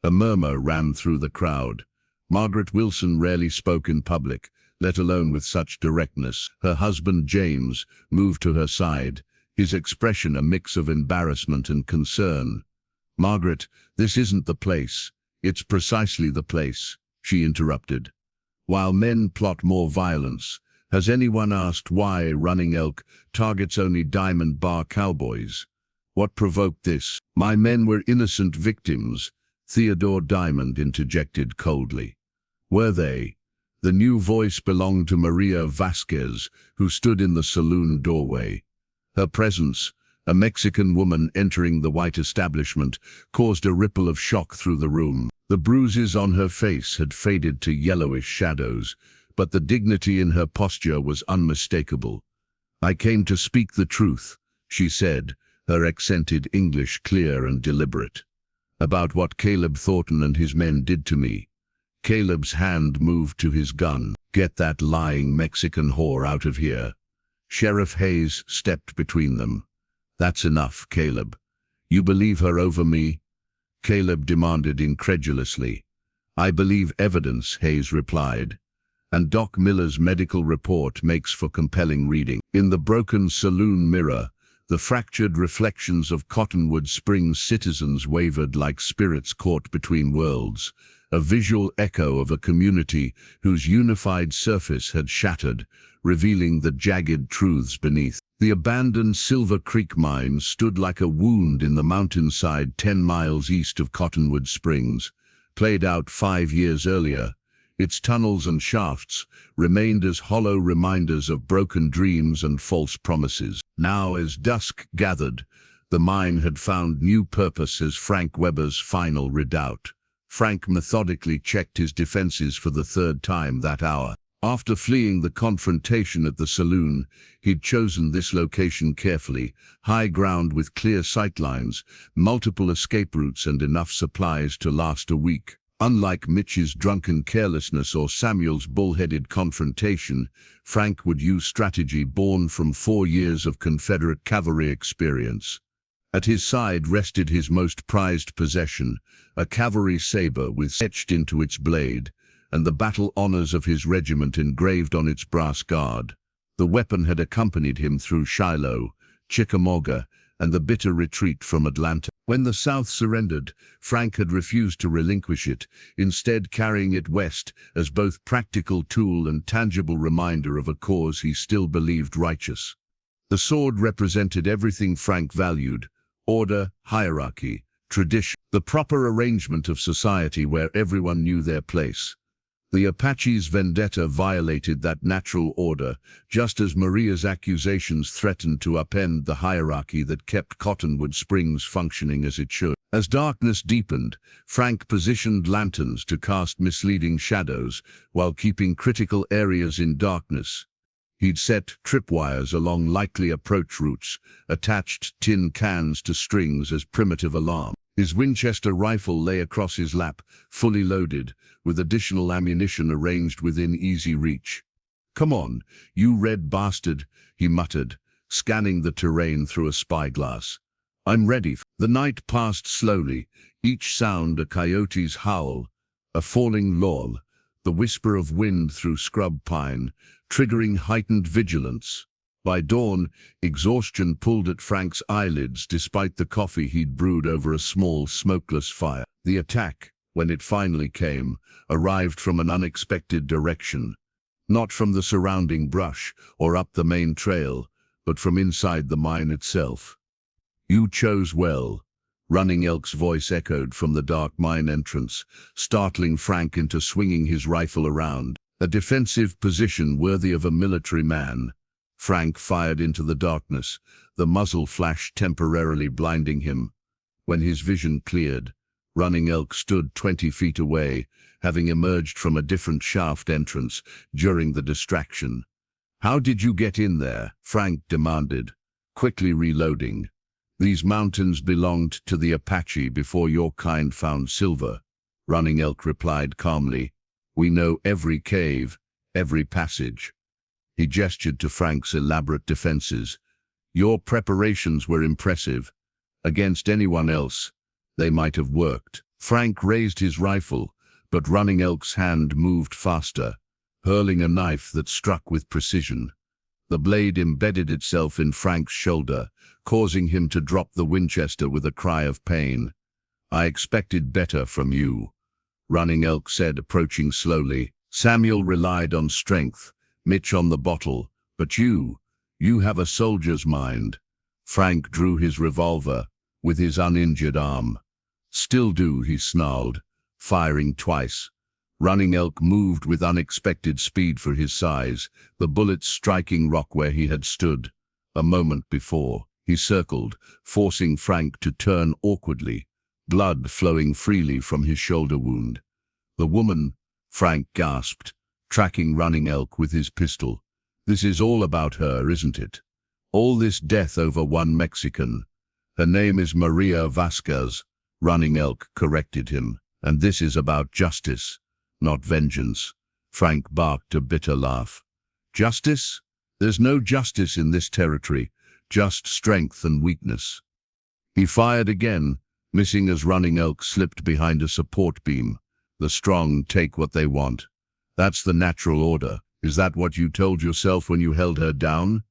A murmur ran through the crowd. Margaret Wilson rarely spoke in public, let alone with such directness. Her husband, James, moved to her side, his expression a mix of embarrassment and concern. "Margaret, this isn't the place." "It's precisely the place," she interrupted. "While men plot more violence, has anyone asked why Running Elk targets only Diamond Bar cowboys? What provoked this?" "My men were innocent victims," Theodore Diamond interjected coldly. "Were they?" The new voice belonged to Maria Vasquez, who stood in the saloon doorway. Her presence, a Mexican woman entering the white establishment, caused a ripple of shock through the room. The bruises on her face had faded to yellowish shadows, but the dignity in her posture was unmistakable. "I came to speak the truth," she said, her accented English clear and deliberate. "About what Caleb Thornton and his men did to me." Caleb's hand moved to his gun. "Get that lying Mexican whore out of here." Sheriff Hayes stepped between them. "That's enough, Caleb. You believe her over me? Caleb demanded incredulously. I believe evidence, Hayes replied. And Doc Miller's medical report makes for compelling reading. In the broken saloon mirror, the fractured reflections of Cottonwood Springs citizens wavered like spirits caught between worlds, a visual echo of a community whose unified surface had shattered, revealing the jagged truths beneath. The abandoned Silver Creek mine stood like a wound in the mountainside 10 miles east of Cottonwood Springs, played out 5 years earlier. Its tunnels and shafts remained as hollow reminders of broken dreams and false promises. Now, as dusk gathered, the mine had found new purpose as Frank Weber's final redoubt. Frank methodically checked his defenses for the 3rd time that hour. After fleeing the confrontation at the saloon, he'd chosen this location carefully, high ground with clear sightlines, multiple escape routes and enough supplies to last a week. Unlike Mitch's drunken carelessness or Samuel's bullheaded confrontation, Frank would use strategy born from 4 years of Confederate cavalry experience. At his side rested his most prized possession, a cavalry saber with etched into its blade, and the battle honors of his regiment engraved on its brass guard. The weapon had accompanied him through Shiloh, Chickamauga, and the bitter retreat from Atlanta. When the South surrendered, Frank had refused to relinquish it, instead carrying it west as both practical tool and tangible reminder of a cause he still believed righteous. The sword represented everything Frank valued: order, hierarchy, tradition, the proper arrangement of society where everyone knew their place. The Apache's vendetta violated that natural order, just as Maria's accusations threatened to upend the hierarchy that kept Cottonwood Springs functioning as it should. As darkness deepened, Frank positioned lanterns to cast misleading shadows while keeping critical areas in darkness. He'd set tripwires along likely approach routes, attached tin cans to strings as primitive alarm. His Winchester rifle lay across his lap, fully loaded, with additional ammunition arranged within easy reach. "Come on, you red bastard," he muttered, scanning the terrain through a spyglass. "I'm ready." The night passed slowly, each sound a coyote's howl, a falling lull, the whisper of wind through scrub pine, triggering heightened vigilance. By dawn, exhaustion pulled at Frank's eyelids despite the coffee he'd brewed over a small, smokeless fire. The attack, when it finally came, arrived from an unexpected direction. Not from the surrounding brush or up the main trail, but from inside the mine itself. "You chose well," Running Elk's voice echoed from the dark mine entrance, startling Frank into swinging his rifle around. A defensive position worthy of a military man. Frank fired into the darkness, the muzzle flash temporarily blinding him. When his vision cleared, Running Elk stood 20 feet away, having emerged from a different shaft entrance during the distraction. "How did you get in there?" Frank demanded, quickly reloading. "These mountains belonged to the Apache before your kind found silver," Running Elk replied calmly. "We know every cave, every passage." He gestured to Frank's elaborate defenses. "Your preparations were impressive. Against anyone else, they might have worked." Frank raised his rifle, but Running Elk's hand moved faster, hurling a knife that struck with precision. The blade embedded itself in Frank's shoulder, causing him to drop the Winchester with a cry of pain. "I expected better from you," Running Elk said, approaching slowly. "Samuel relied on strength, Mitch on the bottle, but you have a soldier's mind." Frank drew his revolver with his uninjured arm. "Still do," he snarled, firing twice. Running Elk moved with unexpected speed for his size, the bullets striking rock where he had stood. A moment before, he circled, forcing Frank to turn awkwardly, blood flowing freely from his shoulder wound. "The woman," Frank gasped, tracking Running Elk with his pistol. "This is all about her, isn't it? All this death over one Mexican." "Her name is Maria Vasquez," Running Elk corrected him. "And this is about justice, not vengeance." Frank barked a bitter laugh. "Justice? There's no justice in this territory, just strength and weakness." He fired again, missing as Running Elk slipped behind a support beam. The strong take what they want. That's the natural order. Is that what you told yourself when you held her down?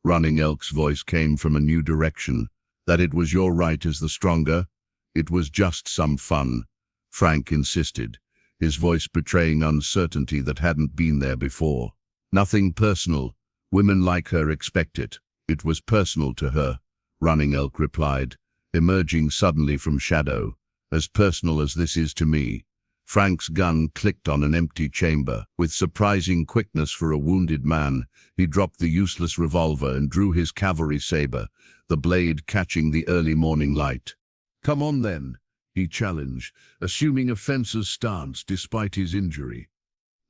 Running Elk's voice came from a new direction. That it was your right as the stronger? It was just some fun, Frank insisted, his voice betraying uncertainty that hadn't been there before. Nothing personal. Women like her expect it. It was personal to her, Running Elk replied, emerging suddenly from shadow. As personal as this is to me. Frank's gun clicked on an empty chamber. With surprising quickness for a wounded man, he dropped the useless revolver and drew his cavalry saber, the blade catching the early morning light. Come on then, he challenged, assuming a fencer's stance despite his injury.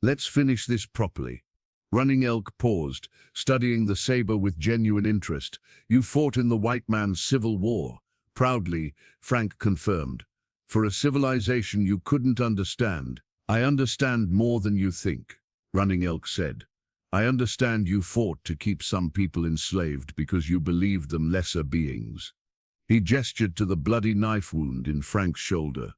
Let's finish this properly. Running Elk paused, studying the saber with genuine interest. You fought in the white man's civil war. Proudly, Frank confirmed. For a civilization you couldn't understand. I understand more than you think, Running Elk said. I understand you fought to keep some people enslaved because you believed them lesser beings. He gestured to the bloody knife wound in Frank's shoulder.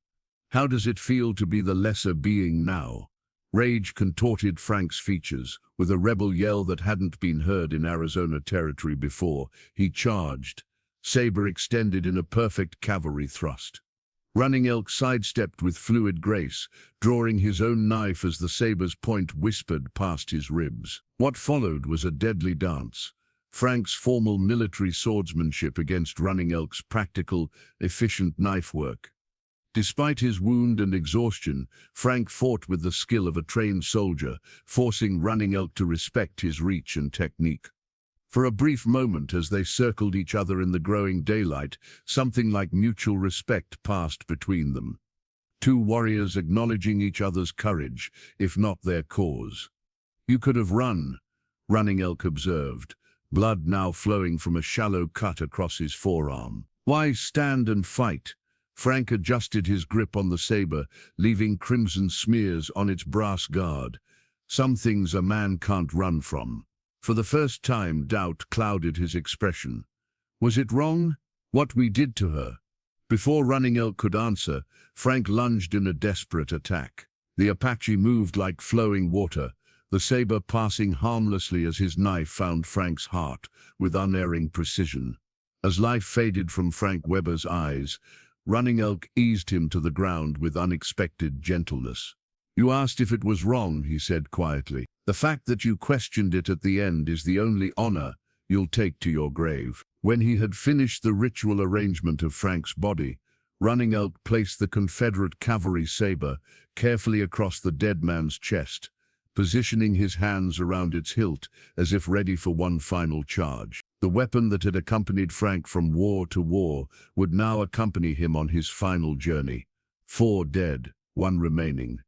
How does it feel to be the lesser being now? Rage contorted Frank's features. With a rebel yell that hadn't been heard in Arizona territory before, he charged, saber extended in a perfect cavalry thrust. Running Elk sidestepped with fluid grace, drawing his own knife as the saber's point whispered past his ribs. What followed was a deadly dance. Frank's formal military swordsmanship against Running Elk's practical, efficient knife work. Despite his wound and exhaustion, Frank fought with the skill of a trained soldier, forcing Running Elk to respect his reach and technique. For a brief moment, as they circled each other in the growing daylight, something like mutual respect passed between them. Two warriors acknowledging each other's courage, if not their cause. You could have run, Running Elk observed, blood now flowing from a shallow cut across his forearm. Why stand and fight? Frank adjusted his grip on the saber, leaving crimson smears on its brass guard. Some things a man can't run from. For the first time, doubt clouded his expression. Was it wrong? What we did to her? Before Running Elk could answer, Frank lunged in a desperate attack. The Apache moved like flowing water, the saber passing harmlessly as his knife found Frank's heart with unerring precision. As life faded from Frank Weber's eyes, Running Elk eased him to the ground with unexpected gentleness. You asked if it was wrong, he said quietly. The fact that you questioned it at the end is the only honor you'll take to your grave. When he had finished the ritual arrangement of Frank's body, Running Elk placed the Confederate cavalry saber carefully across the dead man's chest, positioning his hands around its hilt as if ready for one final charge. The weapon that had accompanied Frank from war to war would now accompany him on his final journey. 4 dead, 1 remaining.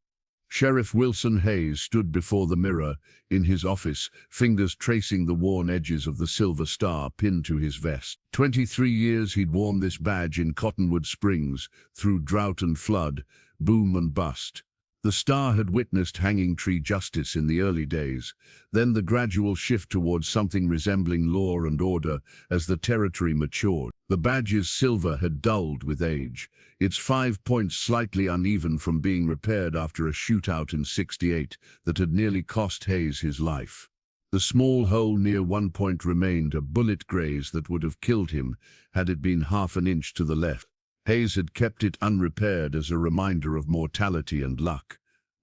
Sheriff Wilson Hayes stood before the mirror in his office, fingers tracing the worn edges of the silver star pinned to his vest. 23 years he'd worn this badge in Cottonwood Springs, through drought and flood, boom and bust. The star had witnessed hanging tree justice in the early days, then the gradual shift towards something resembling law and order as the territory matured. The badge's silver had dulled with age, its 5 points slightly uneven from being repaired after a shootout in '68 that had nearly cost Hayes his life. The small hole near one point remained, a bullet graze that would have killed him had it been half an inch to the left. Hayes had kept it unrepaired as a reminder of mortality and luck.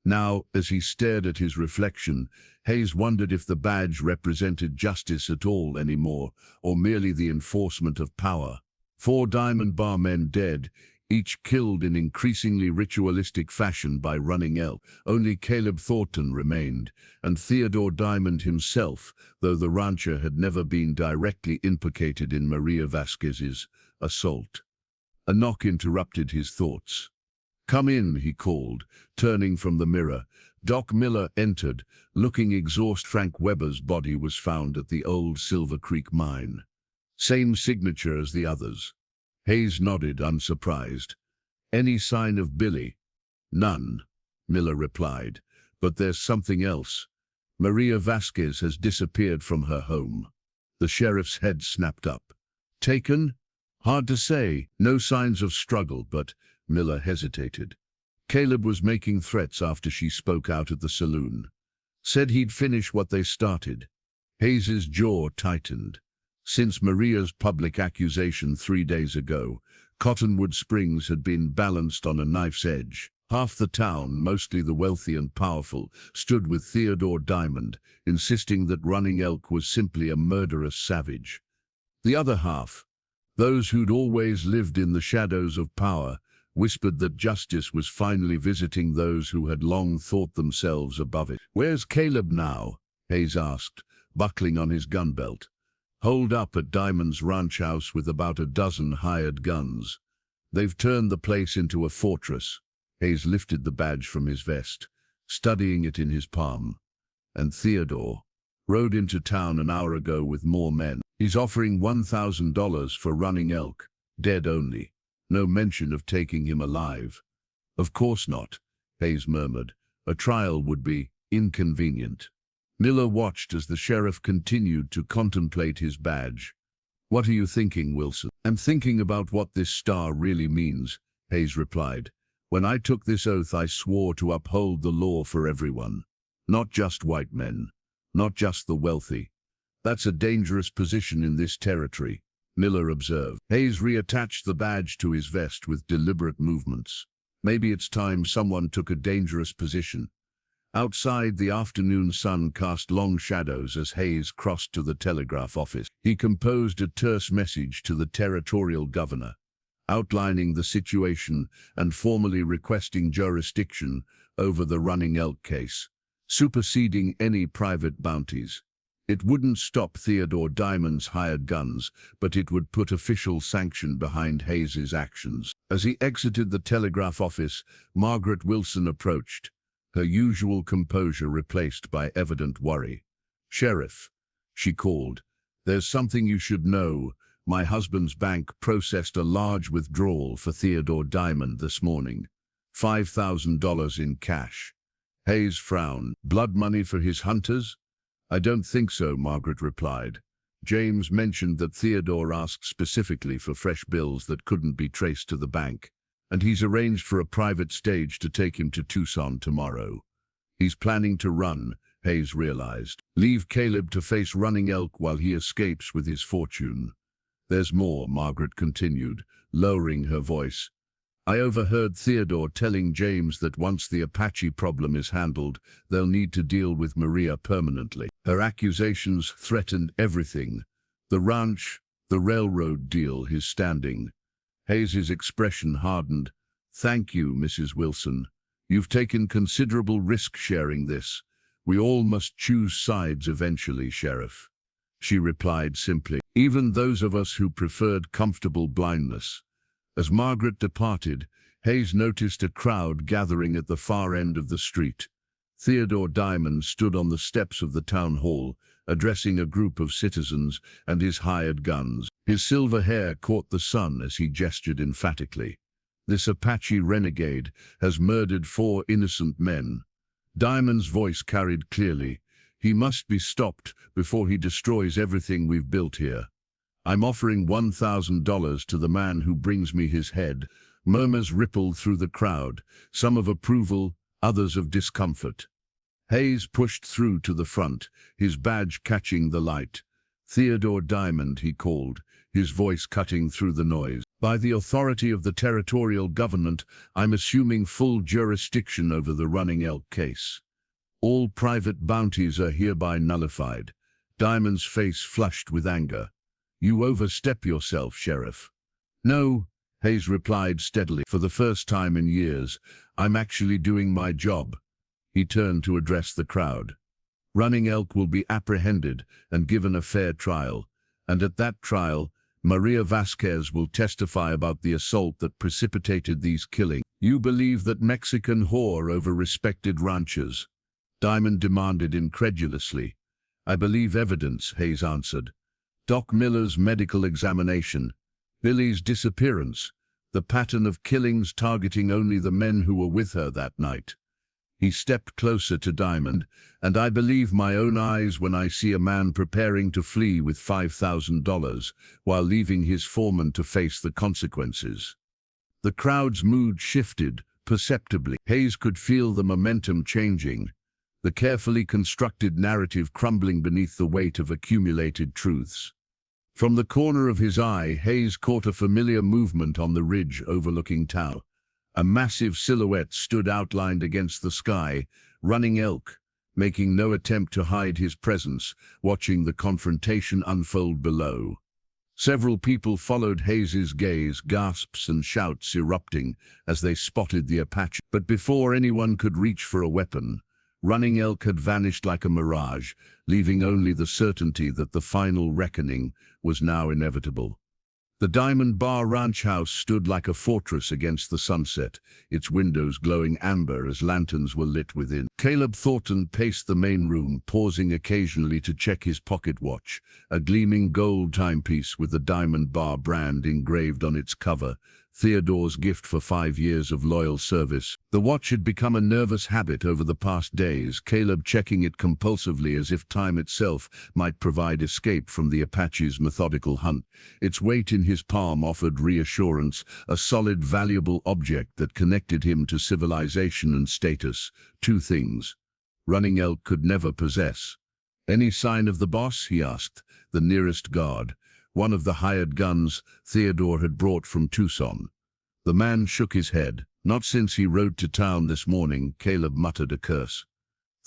Now, as he stared at his reflection, Hayes wondered if the badge represented justice at all anymore, or merely the enforcement of power. 4 Diamond Bar men dead, each killed in increasingly ritualistic fashion by Running Elk. Only Caleb Thornton remained, and Theodore Diamond himself, though the rancher had never been directly implicated in Maria Vasquez's assault. A knock interrupted his thoughts. "Come in," he called, turning from the mirror. Doc Miller entered, looking exhausted. Frank Weber's body was found at the old Silver Creek mine. Same signature as the others. Hayes nodded, unsurprised. "Any sign of Billy?" "None," Miller replied. "But there's something else. Maria Vasquez has disappeared from her home." The sheriff's head snapped up. "Taken?" Hard to say. No signs of struggle, but Miller hesitated. Caleb was making threats after she spoke out at the saloon. Said he'd finish what they started. Hayes's jaw tightened. Since Maria's public accusation 3 days ago, Cottonwood Springs had been balanced on a knife's edge. Half the town, mostly the wealthy and powerful, stood with Theodore Diamond, insisting that Running Elk was simply a murderous savage. The other half, those who'd always lived in the shadows of power, whispered that justice was finally visiting those who had long thought themselves above it. "Where's Caleb now?" Hayes asked, buckling on his gun belt. "Holed up at Diamond's ranch house with about a dozen hired guns. They've turned the place into a fortress." Hayes lifted the badge from his vest, studying it in his palm. "And Theodore rode into town an hour ago with more men. He's offering $1,000 for Running Elk, dead only. No mention of taking him alive." "Of course not," Hayes murmured. "A trial would be inconvenient." Miller watched as the sheriff continued to contemplate his badge. "What are you thinking, Wilson?" "I'm thinking about what this star really means," Hayes replied. "When I took this oath, I swore to uphold the law for everyone. Not just white men, not just the wealthy. That's a dangerous position in this territory," Miller observed. Hayes reattached the badge to his vest with deliberate movements. "Maybe it's time someone took a dangerous position." Outside, the afternoon sun cast long shadows as Hayes crossed to the telegraph office. He composed a terse message to the territorial governor, outlining the situation and formally requesting jurisdiction over the Running Elk case, superseding any private bounties. It wouldn't stop Theodore Diamond's hired guns, but it would put official sanction behind Hayes's actions. As he exited the telegraph office, Margaret Wilson approached, her usual composure replaced by evident worry. "Sheriff," she called, "there's something you should know. My husband's bank processed a large withdrawal for Theodore Diamond this morning. $5,000 in cash." Hayes frowned. "Blood money for his hunters?" "I don't think so," Margaret replied. "James mentioned that Theodore asked specifically for fresh bills that couldn't be traced to the bank, and he's arranged for a private stage to take him to Tucson tomorrow. He's planning to run," Hayes realized. "Leave Caleb to face Running Elk while he escapes with his fortune." "There's more," Margaret continued, lowering her voice. "I overheard Theodore telling James that once the Apache problem is handled, they'll need to deal with Maria permanently. Her accusations threatened everything: the ranch, the railroad deal, his standing." Hayes's expression hardened. "Thank you, Mrs. Wilson. You've taken considerable risk sharing this. We all must choose sides eventually, Sheriff," she replied simply. "Even those of us who preferred comfortable blindness." As Margaret departed, Hayes noticed a crowd gathering at the far end of the street. Theodore Diamond stood on the steps of the town hall, addressing a group of citizens and his hired guns. His silver hair caught the sun as he gestured emphatically. "This Apache renegade has murdered 4 innocent men." Diamond's voice carried clearly. "He must be stopped before he destroys everything we've built here. I'm offering $1,000 to the man who brings me his head." Murmurs rippled through the crowd, some of approval, others of discomfort. Hayes pushed through to the front, his badge catching the light. "Theodore Diamond," he called, his voice cutting through the noise. "By the authority of the territorial government, I'm assuming full jurisdiction over the Running Elk case. All private bounties are hereby nullified." Diamond's face flushed with anger. "You overstep yourself, Sheriff." "No," Hayes replied steadily. "For the first time in years, I'm actually doing my job." He turned to address the crowd. "Running Elk will be apprehended and given a fair trial, and at that trial, Maria Vasquez will testify about the assault that precipitated these killings." "You believe that Mexican whore over respected ranchers?" Diamond demanded incredulously. "I believe evidence," Hayes answered. "Doc Miller's medical examination, Billy's disappearance, the pattern of killings targeting only the men who were with her that night." He stepped closer to Diamond, and I believe my own eyes when I see a man preparing to flee with $5,000 while leaving his foreman to face the consequences. The crowd's mood shifted perceptibly. Hayes could feel the momentum changing, the carefully constructed narrative crumbling beneath the weight of accumulated truths. From the corner of his eye, Hayes caught a familiar movement on the ridge overlooking town. A massive silhouette stood outlined against the sky, Running Elk, making no attempt to hide his presence, watching the confrontation unfold below. Several people followed Hayes's gaze, gasps and shouts erupting as they spotted the Apache. But before anyone could reach for a weapon, Running Elk had vanished like a mirage, leaving only the certainty that the final reckoning was now inevitable. The Diamond Bar ranch house stood like a fortress against the sunset, its windows glowing amber as lanterns were lit within. Caleb Thornton paced the main room, pausing occasionally to check his pocket watch, a gleaming gold timepiece with the Diamond Bar brand engraved on its cover, Theodore's gift for 5 years of loyal service. The watch had become a nervous habit over the past days, Caleb checking it compulsively as if time itself might provide escape from the Apache's methodical hunt. Its weight in his palm offered reassurance, a solid, valuable object that connected him to civilization and status, two things Running Elk could never possess. "Any sign of the boss?" he asked. The nearest guard, one of the hired guns Theodore had brought from Tucson. The man shook his head. "Not since he rode to town this morning," Caleb muttered a curse.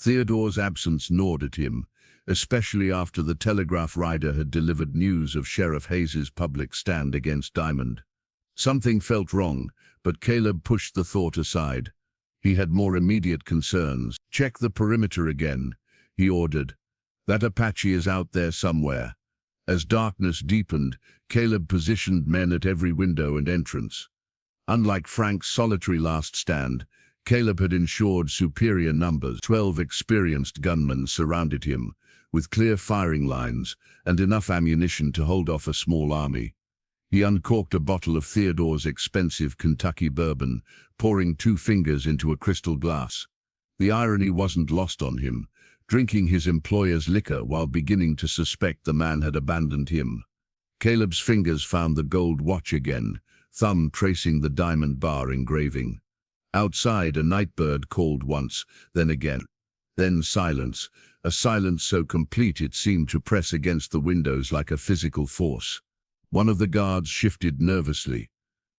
Theodore's absence gnawed at him, especially after the telegraph rider had delivered news of Sheriff Hayes's public stand against Diamond. Something felt wrong, but Caleb pushed the thought aside. He had more immediate concerns. "Check the perimeter again," he ordered. "That Apache is out there somewhere." As darkness deepened, Caleb positioned men at every window and entrance. Unlike Frank's solitary last stand, Caleb had ensured superior numbers. 12 experienced gunmen surrounded him, with clear firing lines and enough ammunition to hold off a small army. He uncorked a bottle of Theodore's expensive Kentucky bourbon, pouring 2 fingers into a crystal glass. The irony wasn't lost on him, drinking his employer's liquor while beginning to suspect the man had abandoned him. Caleb's fingers found the gold watch again, thumb tracing the Diamond Bar engraving. Outside, a nightbird called once, then again. Then silence, a silence so complete it seemed to press against the windows like a physical force. One of the guards shifted nervously.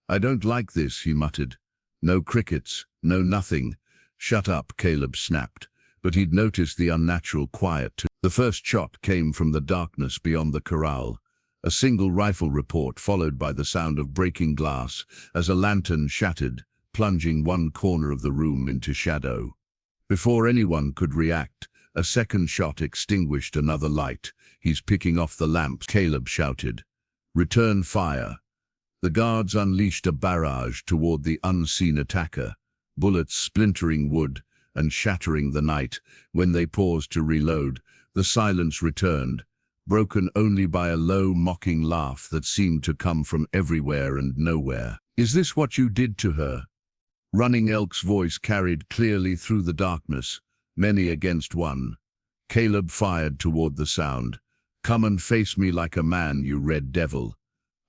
"I don't like this," he muttered. "No crickets, no nothing." "Shut up," Caleb snapped. But he'd noticed the unnatural quiet too. The first shot came from the darkness beyond the corral, a single rifle report followed by the sound of breaking glass as a lantern shattered, plunging one corner of the room into shadow. Before anyone could react, a second shot extinguished another light. "He's picking off the lamps," Caleb shouted. "Return fire." The guards unleashed a barrage toward the unseen attacker, bullets splintering wood and shattering the night. When they paused to reload, the silence returned, broken only by a low, mocking laugh that seemed to come from everywhere and nowhere. "Is this what you did to her?" Running Elk's voice carried clearly through the darkness, many against one. Caleb fired toward the sound. "Come and face me like a man, you red devil."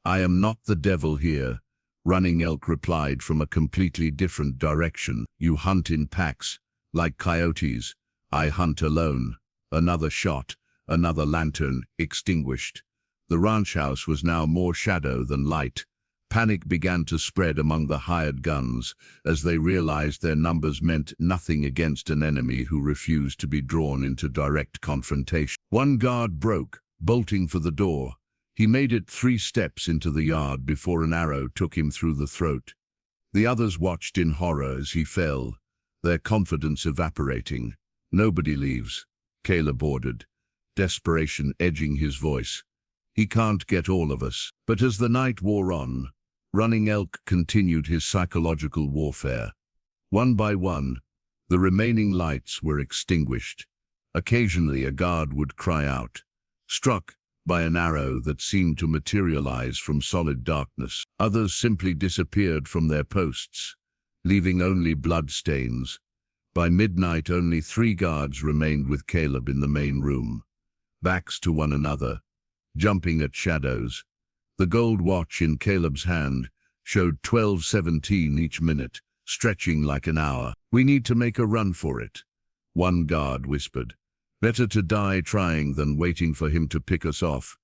"I am not the devil here," Running Elk replied from a completely different direction. "You hunt in packs, like coyotes. I hunt alone." Another shot, another lantern, extinguished. The ranch house was now more shadow than light. Panic began to spread among the hired guns as they realized their numbers meant nothing against an enemy who refused to be drawn into direct confrontation. One guard broke, bolting for the door. He made it 3 steps into the yard before an arrow took him through the throat. The others watched in horror as he fell, their confidence evaporating. "Nobody leaves," Caleb ordered, desperation edging his voice. "He can't get all of us." But as the night wore on, Running Elk continued his psychological warfare. One by one, the remaining lights were extinguished. Occasionally a guard would cry out, struck by an arrow that seemed to materialize from solid darkness. Others simply disappeared from their posts, leaving only blood stains. By midnight, only 3 guards remained with Caleb in the main room, backs to one another, jumping at shadows. The gold watch in Caleb's hand showed 12:17 each minute, stretching like an hour. "We need to make a run for it," one guard whispered. "Better to die trying than waiting for him to pick us off."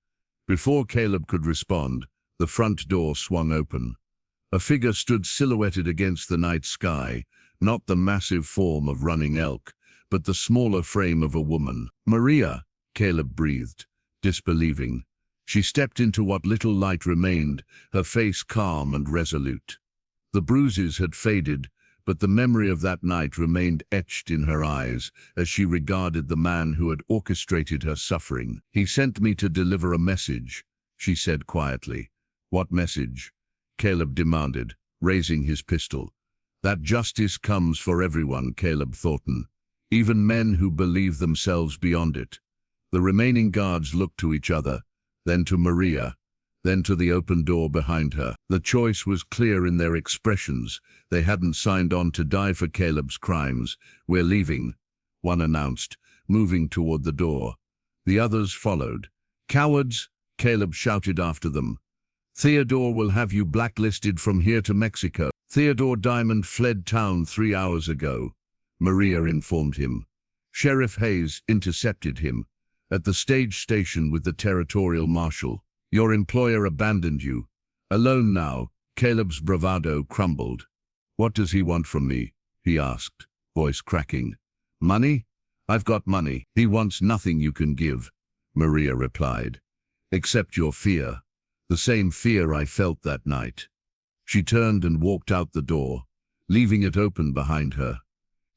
Before Caleb could respond, the front door swung open. A figure stood silhouetted against the night sky, not the massive form of Running Elk, but the smaller frame of a woman. "Maria," Caleb breathed, disbelieving. She stepped into what little light remained, her face calm and resolute. The bruises had faded, but the memory of that night remained etched in her eyes as she regarded the man who had orchestrated her suffering. "He sent me to deliver a message," she said quietly. "What message?" Caleb demanded, raising his pistol. "That justice comes for everyone," Caleb Thornton, "even men who believe themselves beyond it." The remaining guards looked to each other, then to Maria, then to the open door behind her. The choice was clear in their expressions. They hadn't signed on to die for Caleb's crimes. "We're leaving," one announced, moving toward the door. The others followed. "Cowards!" Caleb shouted after them. "Theodore will have you blacklisted from here to Mexico." "Theodore Diamond fled town 3 hours ago," Maria informed him. "Sheriff Hayes intercepted him at the stage station with the territorial marshal. Your employer abandoned you. Alone now." Caleb's bravado crumbled. "What does he want from me?" he asked, voice cracking. "Money? I've got money." "He wants nothing you can give," Maria replied, "except your fear. The same fear I felt that night." She turned and walked out the door, leaving it open behind her.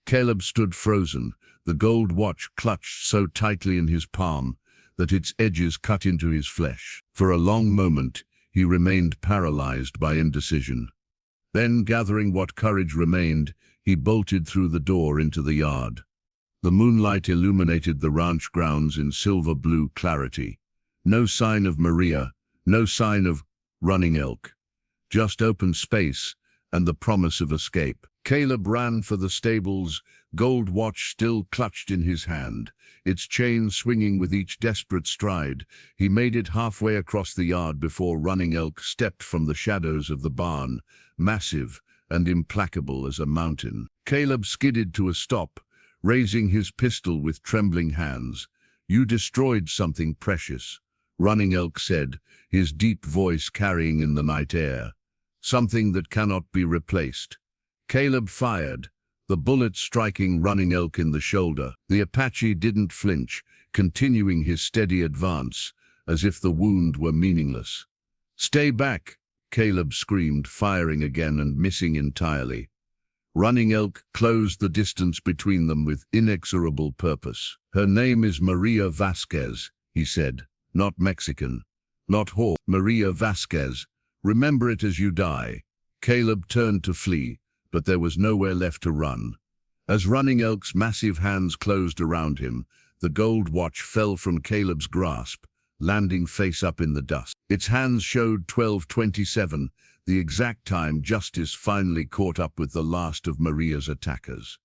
Caleb stood frozen, the gold watch clutched so tightly in his palm that its edges cut into his flesh. For a long moment, he remained paralyzed by indecision. Then, gathering what courage remained, he bolted through the door into the yard. The moonlight illuminated the ranch grounds in silver-blue clarity. No sign of Maria, no sign of Running Elk. Just open space and the promise of escape. Caleb ran for the stables, gold watch still clutched in his hand, its chain swinging with each desperate stride. He made it halfway across the yard before Running Elk stepped from the shadows of the barn, massive and implacable as a mountain. Caleb skidded to a stop, raising his pistol with trembling hands. "You destroyed something precious," Running Elk said, his deep voice carrying in the night air. "Something that cannot be replaced." Caleb fired, the bullet striking Running Elk in the shoulder. The Apache didn't flinch, continuing his steady advance, as if the wound were meaningless. "Stay back!" Caleb screamed, firing again and missing entirely. Running Elk closed the distance between them with inexorable purpose. "Her name is Maria Vasquez," he said. "Not Mexican, not whore. Maria Vasquez. Remember it as you die." Caleb turned to flee, but there was nowhere left to run. As Running Elk's massive hands closed around him, the gold watch fell from Caleb's grasp, landing face up in the dust. Its hands showed 12:27, the exact time justice finally caught up with the last of Maria's attackers.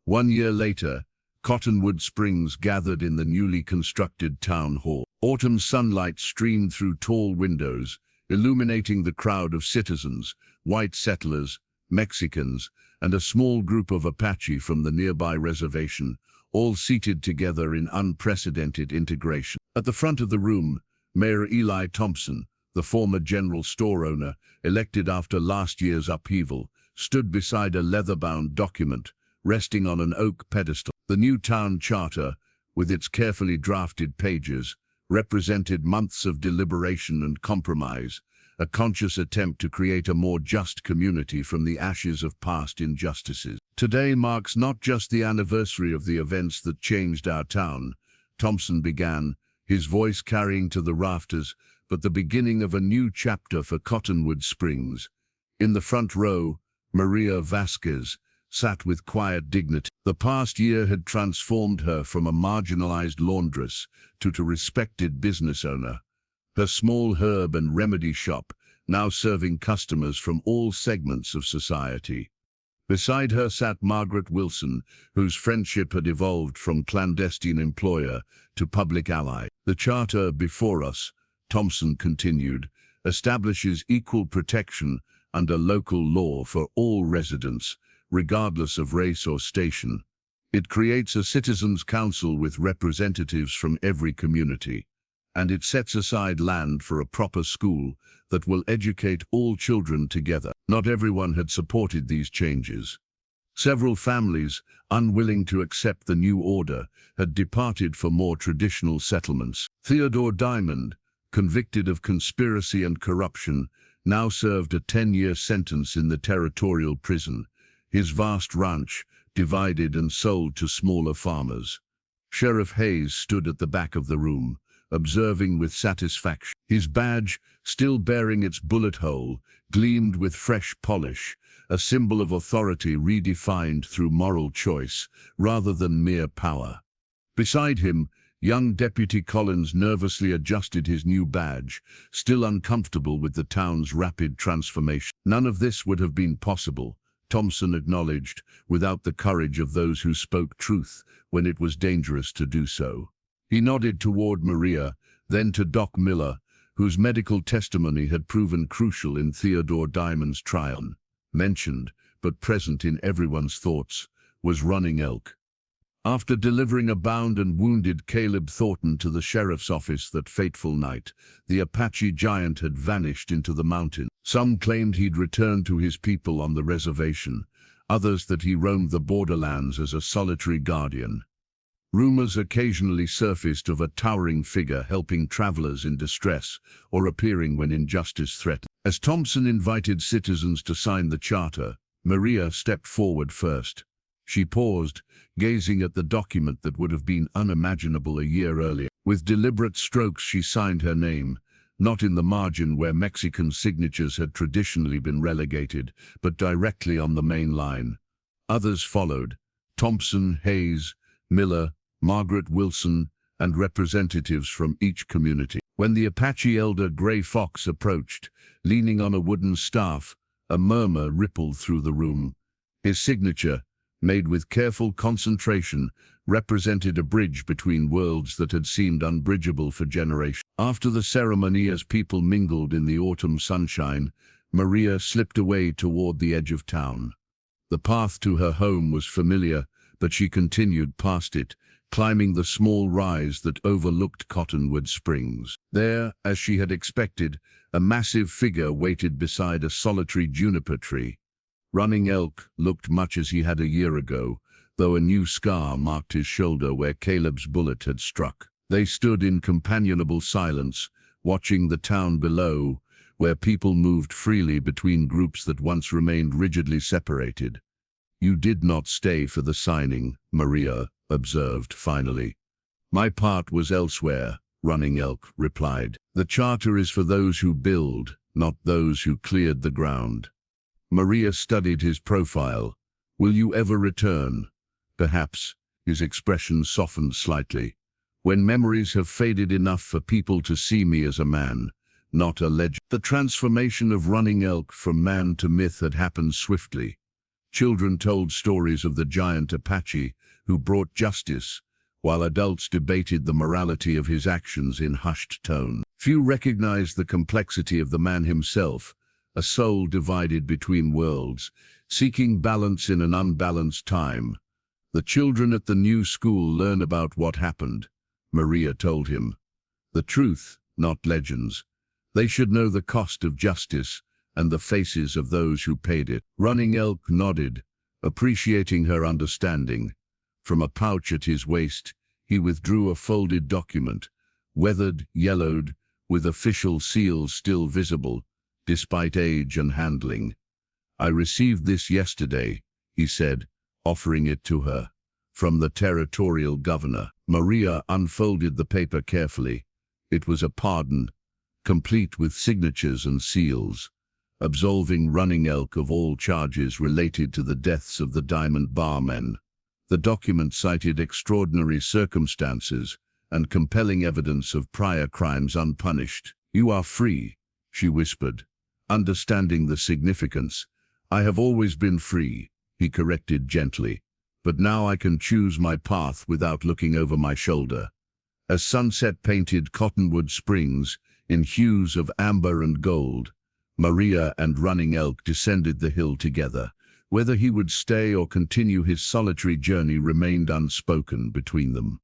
1 year later, Cottonwood Springs gathered in the newly constructed town hall. Autumn sunlight streamed through tall windows, illuminating the crowd of citizens, white settlers, Mexicans, and a small group of Apache from the nearby reservation, all seated together in unprecedented integration. At the front of the room, Mayor Eli Thompson, the former general store owner, elected after last year's upheaval, stood beside a leather-bound document, resting on an oak pedestal. The new town charter, with its carefully drafted pages, represented months of deliberation and compromise, a conscious attempt to create a more just community from the ashes of past injustices. "Today marks not just the anniversary of the events that changed our town," Thompson began, his voice carrying to the rafters, "but the beginning of a new chapter for Cottonwood Springs." In the front row, Maria Vasquez sat with quiet dignity. The past year had transformed her from a marginalized laundress to a respected business owner. Her small herb and remedy shop now serving customers from all segments of society. Beside her sat Margaret Wilson, whose friendship had evolved from clandestine employer to public ally. The charter before us, Thompson continued, establishes equal protection under local law for all residents, regardless of race or station. It creates a citizens' council with representatives from every community, and it sets aside land for a proper school that will educate all children together. Not everyone had supported these changes. Several families, unwilling to accept the new order, had departed for more traditional settlements. Theodore Diamond, convicted of conspiracy and corruption, now served a 10-year sentence in the territorial prison, his vast ranch divided and sold to smaller farmers. Sheriff Hayes stood at the back of the room, observing with satisfaction. His badge, still bearing its bullet hole, gleamed with fresh polish, a symbol of authority redefined through moral choice rather than mere power. Beside him, young Deputy Collins nervously adjusted his new badge, still uncomfortable with the town's rapid transformation. None of this would have been possible, Thompson acknowledged, without the courage of those who spoke truth when it was dangerous to do so. He nodded toward Maria, then to Doc Miller, whose medical testimony had proven crucial in Theodore Diamond's trial. Mentioned, but present in everyone's thoughts, was Running Elk. After delivering a bound and wounded Caleb Thornton to the sheriff's office that fateful night, the Apache giant had vanished into the mountain. Some claimed he'd returned to his people on the reservation, others that he roamed the borderlands as a solitary guardian. Rumors occasionally surfaced of a towering figure helping travelers in distress or appearing when injustice threatened. As Thompson invited citizens to sign the charter, Maria stepped forward first. She paused, gazing at the document that would have been unimaginable a year earlier. With deliberate strokes she signed her name, not in the margin where Mexican signatures had traditionally been relegated, but directly on the main line. Others followed: Thompson, Hayes, Miller, Margaret Wilson, and representatives from each community. When the Apache elder Gray Fox approached, leaning on a wooden staff, a murmur rippled through the room. His signature, made with careful concentration, represented a bridge between worlds that had seemed unbridgeable for generations. After the ceremony, as people mingled in the autumn sunshine, Maria slipped away toward the edge of town. The path to her home was familiar, but she continued past it, climbing the small rise that overlooked Cottonwood Springs. There, as she had expected, a massive figure waited beside a solitary juniper tree. Running Elk looked much as he had a year ago, though a new scar marked his shoulder where Caleb's bullet had struck. They stood in companionable silence, watching the town below, where people moved freely between groups that once remained rigidly separated. "You did not stay for the signing," Maria observed finally. "My part was elsewhere," Running Elk replied. "The charter is for those who build, not those who cleared the ground." Maria studied his profile. "Will you ever return?" "Perhaps." His expression softened slightly. "When memories have faded enough for people to see me as a man, not a legend." The transformation of Running Elk from man to myth had happened swiftly. Children told stories of the giant Apache who brought justice, while adults debated the morality of his actions in hushed tone. Few recognized the complexity of the man himself, a soul divided between worlds, seeking balance in an unbalanced time. "The children at the new school learn about what happened," Maria told him. "The truth, not legends. They should know the cost of justice and the faces of those who paid it." Running Elk nodded, appreciating her understanding. From a pouch at his waist, he withdrew a folded document, weathered, yellowed, with official seals still visible, despite age and handling. "I received this yesterday," he said, offering it to her. "From the territorial governor." Maria unfolded the paper carefully. It was a pardon, complete with signatures and seals, absolving Running Elk of all charges related to the deaths of the Diamond Bar men. The document cited extraordinary circumstances and compelling evidence of prior crimes unpunished. "You are free," she whispered, understanding the significance. "I have always been free, he corrected gently. But now I can choose my path without looking over my shoulder. As sunset painted Cottonwood Springs in hues of amber and gold, Maria and Running Elk descended the hill together. Whether he would stay or continue his solitary journey remained unspoken between them.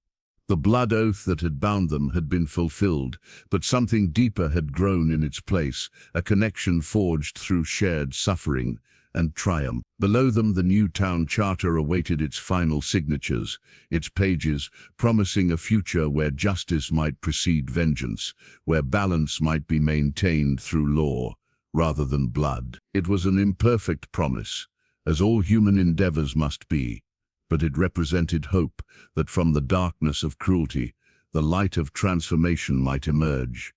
The blood oath that had bound them had been fulfilled, but something deeper had grown in its place, a connection forged through shared suffering and triumph. Below them, the new town charter awaited its final signatures, its pages promising a future where justice might precede vengeance, where balance might be maintained through law rather than blood. It was an imperfect promise, as all human endeavors must be, but it represented hope that from the darkness of cruelty, the light of transformation might emerge.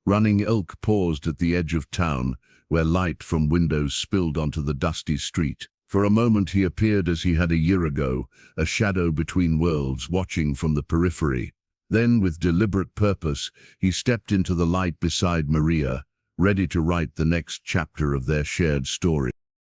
Running Elk paused at the edge of town, where light from windows spilled onto the dusty street. For a moment he appeared as he had a year ago, a shadow between worlds, watching from the periphery. Then, with deliberate purpose, he stepped into the light beside Maria, ready to write the next chapter of their shared story.